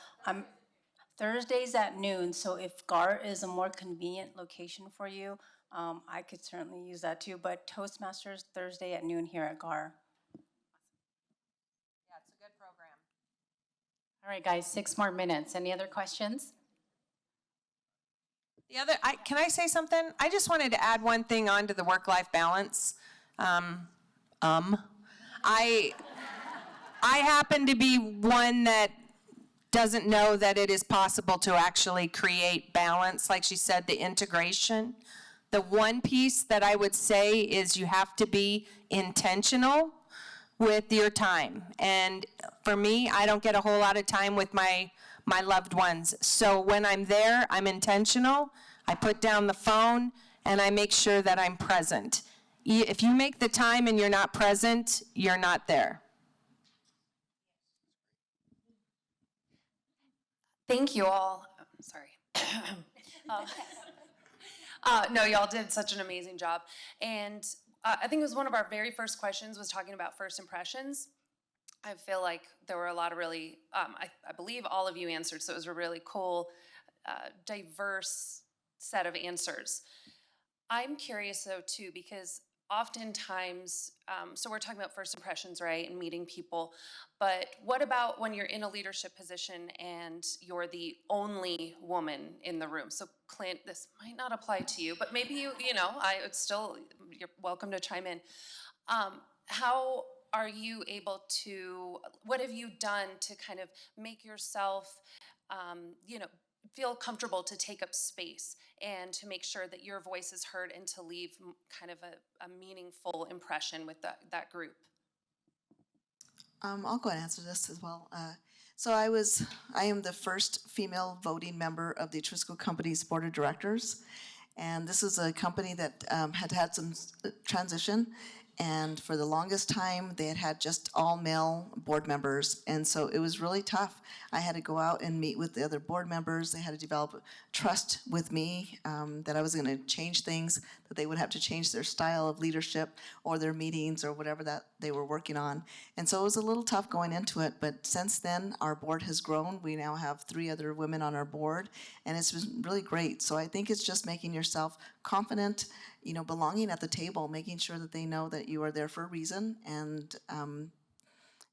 M: Thursdays at noon, so if GAR is a more convenient location for you, I could certainly use that too, but Toastmasters Thursday at noon here at GAR.
G: Yeah, it's a good program.
J: All right, guys, 6 more minutes. Any other questions?
I: Can I say something? I just wanted to add one thing onto the work-life balance. I happen to be one that doesn't know that it is possible to actually create balance, like she said, the integration. The one piece that I would say is you have to be intentional with your time. And for me, I don't get a whole lot of time with my loved ones. So when I'm there, I'm intentional. I put down the phone and I make sure that I'm present. If you make the time and you're not present, you're not there.
N: Thank you all. Sorry. No, y'all did such an amazing job. And I think it was one of our very first questions was talking about first impressions. I feel like there were a lot of really, I believe all of you answered, so it was a really cool, diverse set of answers. I'm curious though too, because oftentimes, so we're talking about first impressions, right, and meeting people, but what about when you're in a leadership position and you're the only woman in the room? So Clint, this might not apply to you, but maybe you know, it's still, you're welcome to chime in. How are you able to, what have you done to kind of make yourself, you know, feel comfortable to take up space and to make sure that your voice is heard and to leave kind of a meaningful impression with that group?
D: I'll go and answer this as well. So I am the first female voting member of the Trisco Company's Board of Directors. And this is a company that had had some transition. And for the longest time, they had had just all male board members. And so it was really tough. I had to go out and meet with the other board members. They had to develop trust with me that I was going to change things, that they would have to change their style of leadership or their meetings or whatever that they were working on. And so it was a little tough going into it. But since then, our board has grown. We now have 3 other women on our board, and it's been really great. So I think it's just making yourself confident, you know, belonging at the table, making sure that they know that you are there for a reason, and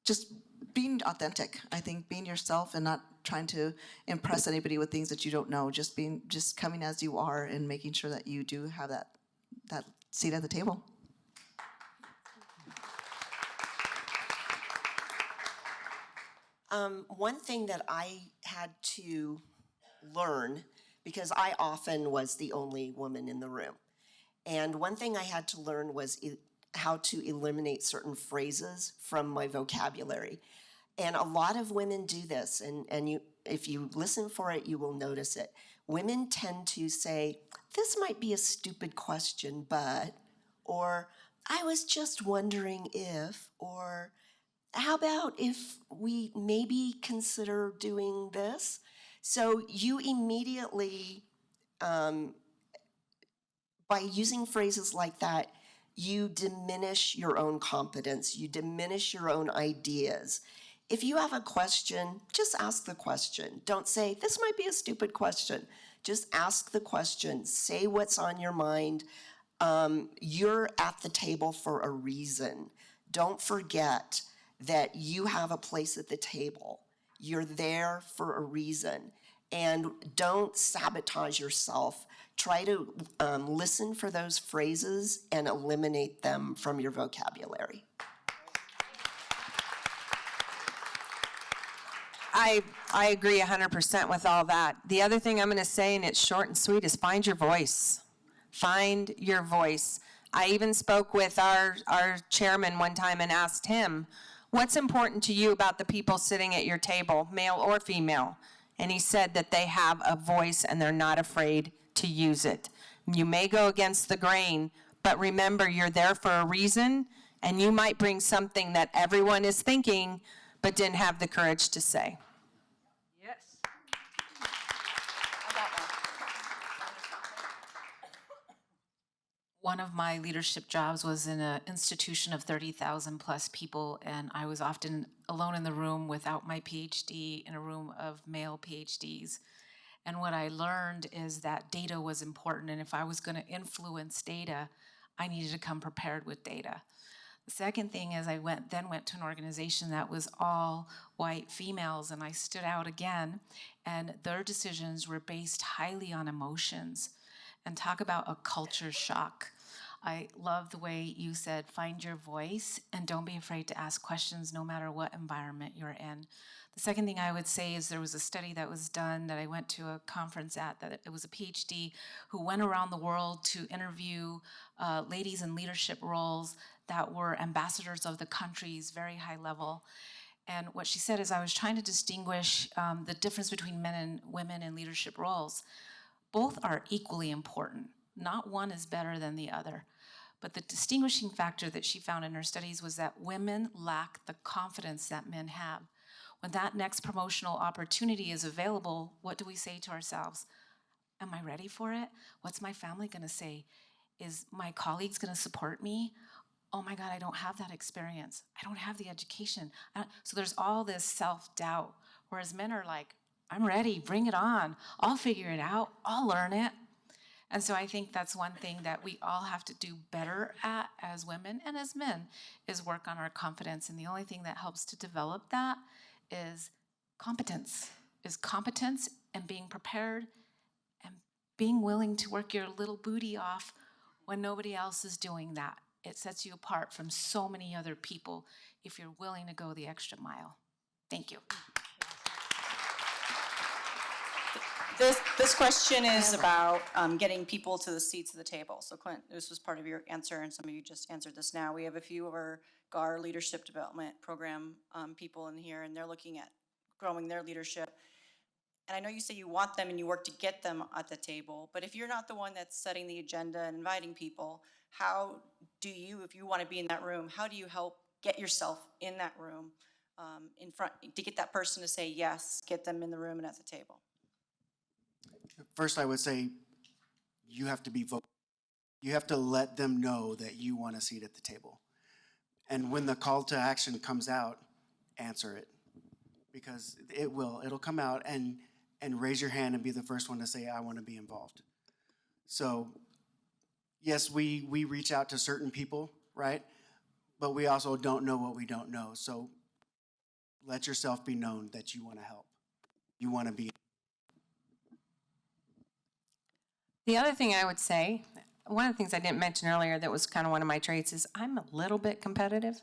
D: just being authentic. I think being yourself and not trying to impress anybody with things that you don't know, just coming as you are and making sure that you do have that seat at the table.
E: One thing that I had to learn, because I often was the only woman in the room, and one thing I had to learn was how to eliminate certain phrases from my vocabulary. And a lot of women do this, and you, if you listen for it, you will notice it. Women tend to say, "This might be a stupid question, but," or "I was just wondering if," or "How about if we maybe consider doing this?" So you immediately, by using phrases like that, you diminish your own competence, you diminish your own ideas. If you have a question, just ask the question. Don't say, "This might be a stupid question." Just ask the question, say what's on your mind. You're at the table for a reason. Don't forget that you have a place at the table. You're there for a reason. And don't sabotage yourself. Try to listen for those phrases and eliminate them from your vocabulary.
I: I agree 100% with all that. The other thing I'm going to say, and it's short and sweet, is find your voice. Find your voice. I even spoke with our chairman one time and asked him, "What's important to you about the people sitting at your table, male or female?" And he said that they have a voice and they're not afraid to use it. You may go against the grain, but remember, you're there for a reason, and you might bring something that everyone is thinking but didn't have the courage to say.
L: Yes.
H: One of my leadership jobs was in an institution of 30,000 plus people, and I was often alone in the room without my PhD in a room of male PhDs. And what I learned is that data was important, and if I was going to influence data, I needed to come prepared with data. The second thing is I then went to an organization that was all white females, and I stood out again, and their decisions were based highly on emotions. And talk about a culture shock. I love the way you said, find your voice and don't be afraid to ask questions no matter what environment you're in. The second thing I would say is there was a study that was done that I went to a conference at, that it was a PhD who went around the world to interview ladies in leadership roles that were ambassadors of the countries, very high level. And what she said is, I was trying to distinguish the difference between men and women in leadership roles. Both are equally important. Not one is better than the other. But the distinguishing factor that she found in her studies was that women lack the confidence that men have. When that next promotional opportunity is available, what do we say to ourselves? Am I ready for it? What's my family gonna say? Is my colleagues gonna support me? Oh my God, I don't have that experience. I don't have the education. So there's all this self-doubt, whereas men are like, I'm ready, bring it on. I'll figure it out, I'll learn it. And so I think that's one thing that we all have to do better at as women and as men, is work on our confidence. And the only thing that helps to develop that is competence and being prepared and being willing to work your little booty off when nobody else is doing that. It sets you apart from so many other people if you're willing to go the extra mile. Thank you.
O: This question is about getting people to the seats of the table. So Clint, this was part of your answer, and some of you just answered this now. We have a few of our GAR Leadership Development Program people in here, and they're looking at growing their leadership. And I know you say you want them and you work to get them at the table, but if you're not the one that's setting the agenda and inviting people, how do you, if you want to be in that room, how do you help get yourself in that room in front, to get that person to say yes, get them in the room and at the table?
F: First, I would say you have to be vocal. You have to let them know that you want a seat at the table. And when the call to action comes out, answer it. Because it'll come out, and raise your hand and be the first one to say, I want to be involved. So yes, we reach out to certain people, right? But we also don't know what we don't know. So let yourself be known that you want to help. You want to be.
I: The other thing I would say, one of the things I didn't mention earlier that was kind of one of my traits is I'm a little bit competitive.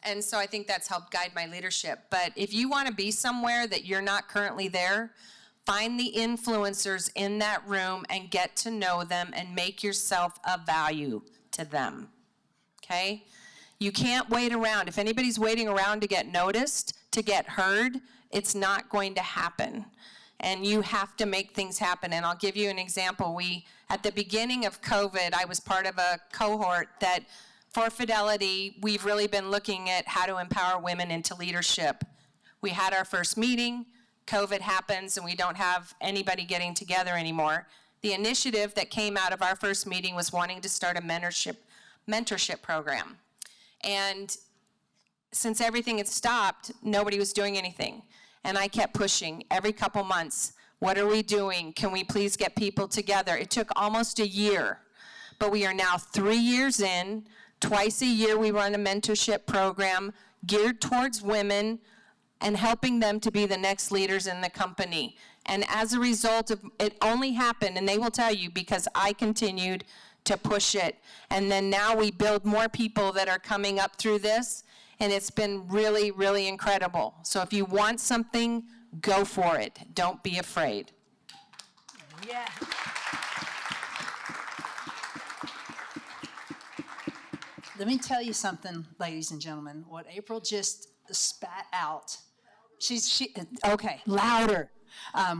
I: And so I think that's helped guide my leadership. But if you want to be somewhere that you're not currently there, find the influencers in that room and get to know them and make yourself of value to them, okay? You can't wait around. If anybody's waiting around to get noticed, to get heard, it's not going to happen. And you have to make things happen. And I'll give you an example. At the beginning of COVID, I was part of a cohort that, for Fidelity, we've really been looking at how to empower women into leadership. We had our first meeting, COVID happens, and we don't have anybody getting together anymore. The initiative that came out of our first meeting was wanting to start a mentorship program. And since everything had stopped, nobody was doing anything. And I kept pushing every couple months. What are we doing? Can we please get people together? It took almost a year, but we are now 3 years in. Twice a year we run a mentorship program geared towards women and helping them to be the next leaders in the company. And as a result of it only happened, and they will tell you, because I continued to push it. And then now we build more people that are coming up through this, and it's been really, really incredible. So if you want something, go for it. Don't be afraid.
L: Yeah. Let me tell you something, ladies and gentlemen. What April just spat out, okay, louder.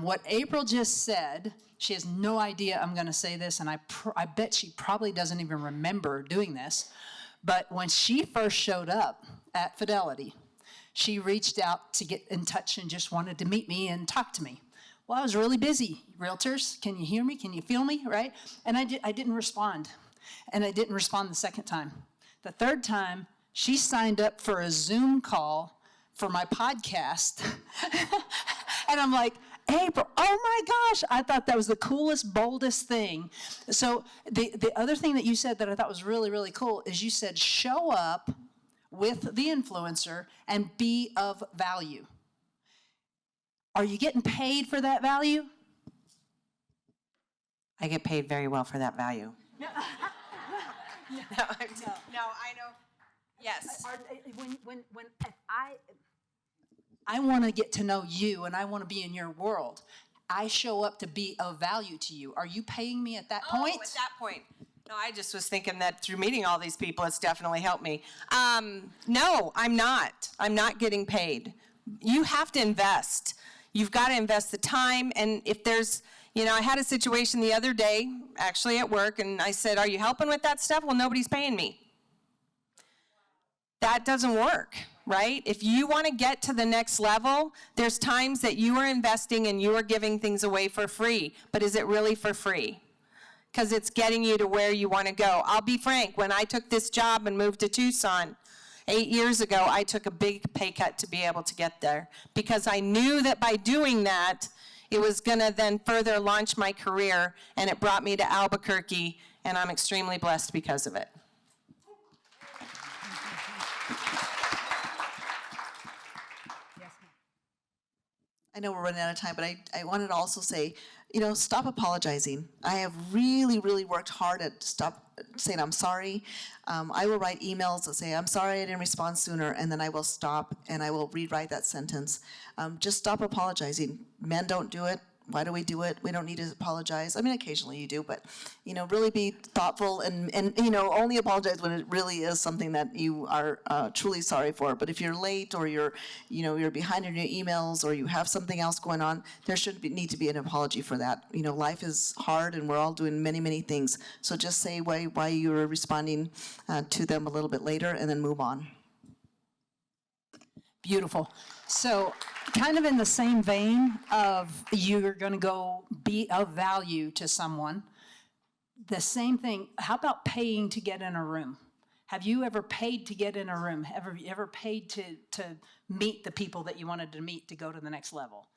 L: What April just said, she has no idea I'm going to say this, and I bet she probably doesn't even remember doing this. But when she first showed up at Fidelity, she reached out to get in touch and just wanted to meet me and talk to me. Well, I was really busy. Realtors, can you hear me? Can you feel me? Right? And I didn't respond. And I didn't respond the second time. The third time, she signed up for a Zoom call for my podcast. And I'm like, April, oh my gosh, I thought that was the coolest, boldest thing. So the other thing that you said that I thought was really, really cool is you said show up with the influencer and be of value. Are you getting paid for that value?
I: I get paid very well for that value.
L: No,
I: I know. Yes.
L: I want to get to know you and I want to be in your world. I show up to be of value to you. Are you paying me at that point?
I: At that point. No, I just was thinking that through meeting all these people, it's definitely helped me. No, I'm not. I'm not getting paid. You have to invest. You've got to invest the time. And if there's, I had a situation the other day, actually at work, and I said, are you helping with that stuff? Well, nobody's paying me. that doesn't work, right? If you want to get to the next level, there's times that you are investing and you are giving things away for free, but is it really for free? Because it's getting you to where you want to go. I'll be frank, when I took this job and moved to Tucson 8 years ago, I took a big pay cut to be able to get there, because I knew that by doing that, it was going to then further launch my career, and it brought me to Albuquerque, and I'm extremely blessed because of it.
D: I know we're running out of time, but I wanted to also say, stop apologizing. I have really, really worked hard at stop saying I'm sorry. I will write emails that say, I'm sorry I didn't respond sooner, and then I will stop and I will rewrite that sentence. Just stop apologizing. Men don't do it. Why do we do it? We don't need to apologize. I mean, occasionally you do, but, really be thoughtful and only apologize when it really is something that you are truly sorry for. But if you're late or you're behind in your emails or you have something else going on, there should need to be an apology for that. Life is hard and we're all doing many, many things. So just say why you were responding to them a little bit later and then move on.
L: Beautiful. So kind of in the same vein of you're going to go be of value to someone, the same thing, how about paying to get in a room? Have you ever paid to get in a room? Have you ever paid to meet the people that you wanted to meet to go to the next level?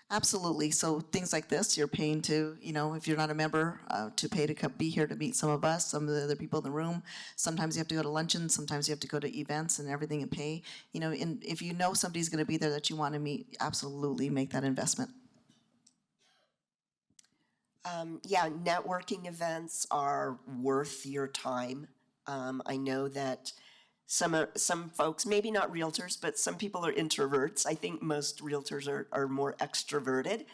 D: Absolutely. So things like this, you're paying to, if you're not a member, to pay to be here to meet some of us, some of the other people in the room. Sometimes you have to go to luncheon. Sometimes you have to go to events and everything and pay. And if you know somebody's going to be there that you want to meet, absolutely make that investment.
E: Yeah, networking events are worth your time. I know that some folks, maybe not realtors, but some people are introverts. I think most realtors are more extroverted.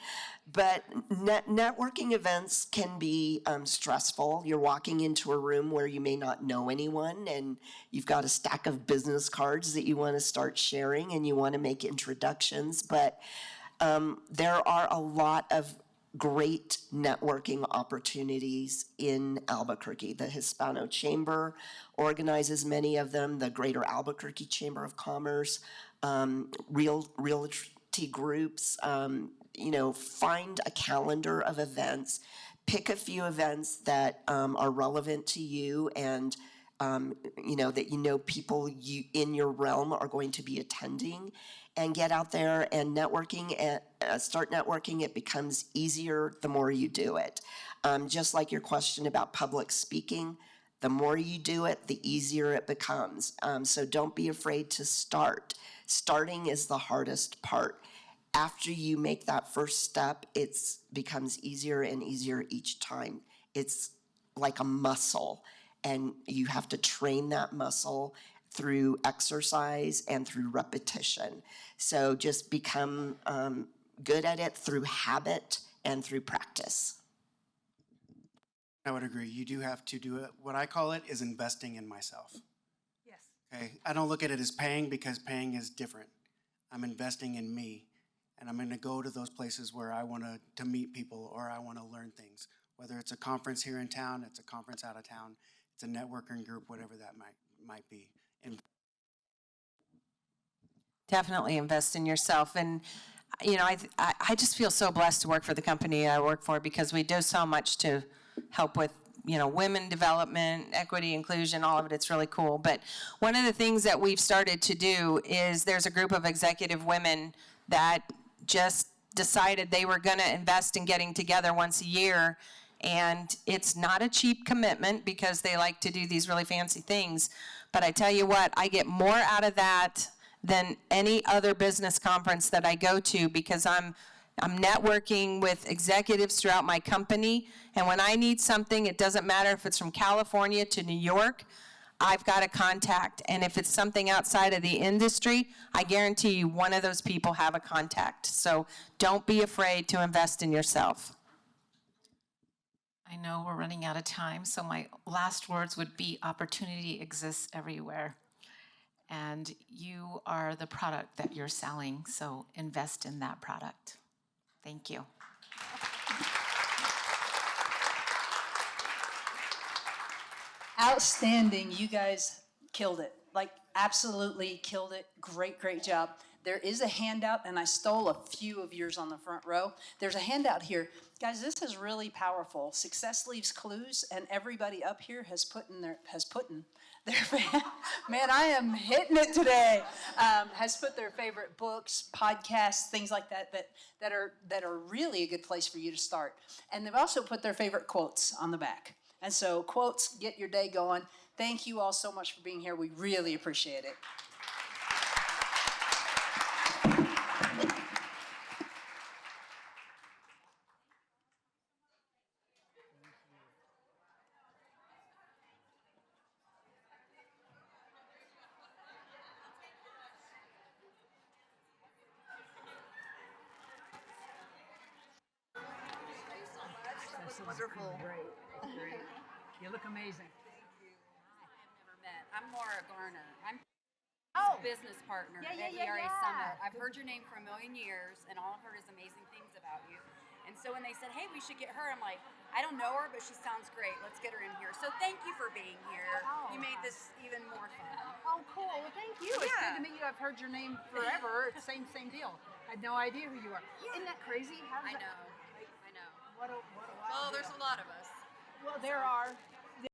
E: But networking events can be stressful. You're walking into a room where you may not know anyone, and you've got a stack of business cards that you want to start sharing, and you want to make introductions. But there are a lot of great networking opportunities in Albuquerque. The Hispano Chamber organizes many of them, the Greater Albuquerque Chamber of Commerce, realty groups. Find a calendar of events, pick a few events that are relevant to you and that people in your realm are going to be attending, and get out there and networking and start networking. It becomes easier the more you do it. Just like your question about public speaking, the more you do it, the easier it becomes. So don't be afraid to start. Starting is the hardest part. After you make that first step, it becomes easier and easier each time. It's like a muscle, and you have to train that muscle through exercise and through repetition. So just become good at it through habit and through practice.
F: I would agree. You do have to do it. What I call it is investing in myself.
L: Yes.
F: Okay. I don't look at it as paying, because paying is different. I'm investing in me, and I'm going to go to those places where I want to meet people or I want to learn things. Whether it's a conference here in town, it's a conference out of town, it's a networking group, whatever that might be. And
I: Definitely invest in yourself. And, I just feel so blessed to work for the company I work for, because we do so much to help with, women development, equity, inclusion, all of it. It's really cool. But one of the things that we've started to do is there's a group of executive women that just decided they were going to invest in getting together once a year. And it's not a cheap commitment, because they like to do these really fancy things. But I tell you what, I get more out of that than any other business conference that I go to, because I'm networking with executives throughout my company, and when I need something, it doesn't matter if it's from California to New York, I've got a contact. And if it's something outside of the industry, I guarantee you one of those people have a contact. So don't be afraid to invest in yourself.
H: I know we're running out of time, so my last words would be opportunity exists everywhere. And you are the product that you're selling, so invest in that product. Thank you.
L: Outstanding. You guys
C: killed it. Like, absolutely killed it. Great, great job. There is a handout, and I stole a few of yours on the front row. There's a handout here. Guys, this is really powerful. Success leaves clues, and everybody up here has put in their man, I am hitting it today. Has put their favorite books, podcasts, things like that are really a good place for you to start. And they've also put their favorite quotes on the back. And so quotes get your day going. Thank you all so much for being here. We really appreciate it.
L: Wonderful. Great. You look amazing.
P: I'm Laura Garner. I'm
L: Oh.
P: business partner
L: Yeah,
P: at
L: yeah,
P: ERA
L: yeah.
P: Summit. I've heard your name for a million years, and all I've heard is amazing things about you. And so when they said, hey, we should get her, I'm like, I don't know her, but she sounds great. Let's get her in here. So thank you for being here.
L: Oh.
P: You made this even more fun.
L: Oh, cool. Well, thank you. It's
P: Yeah.
L: good to meet you. I've heard your name forever. It's same deal. I had no idea who you are. Isn't that crazy?
P: I know. I know.
L: What a
P: Well,
L: wild
P: there's
L: deal.
P: a lot of us.
L: Well, there are.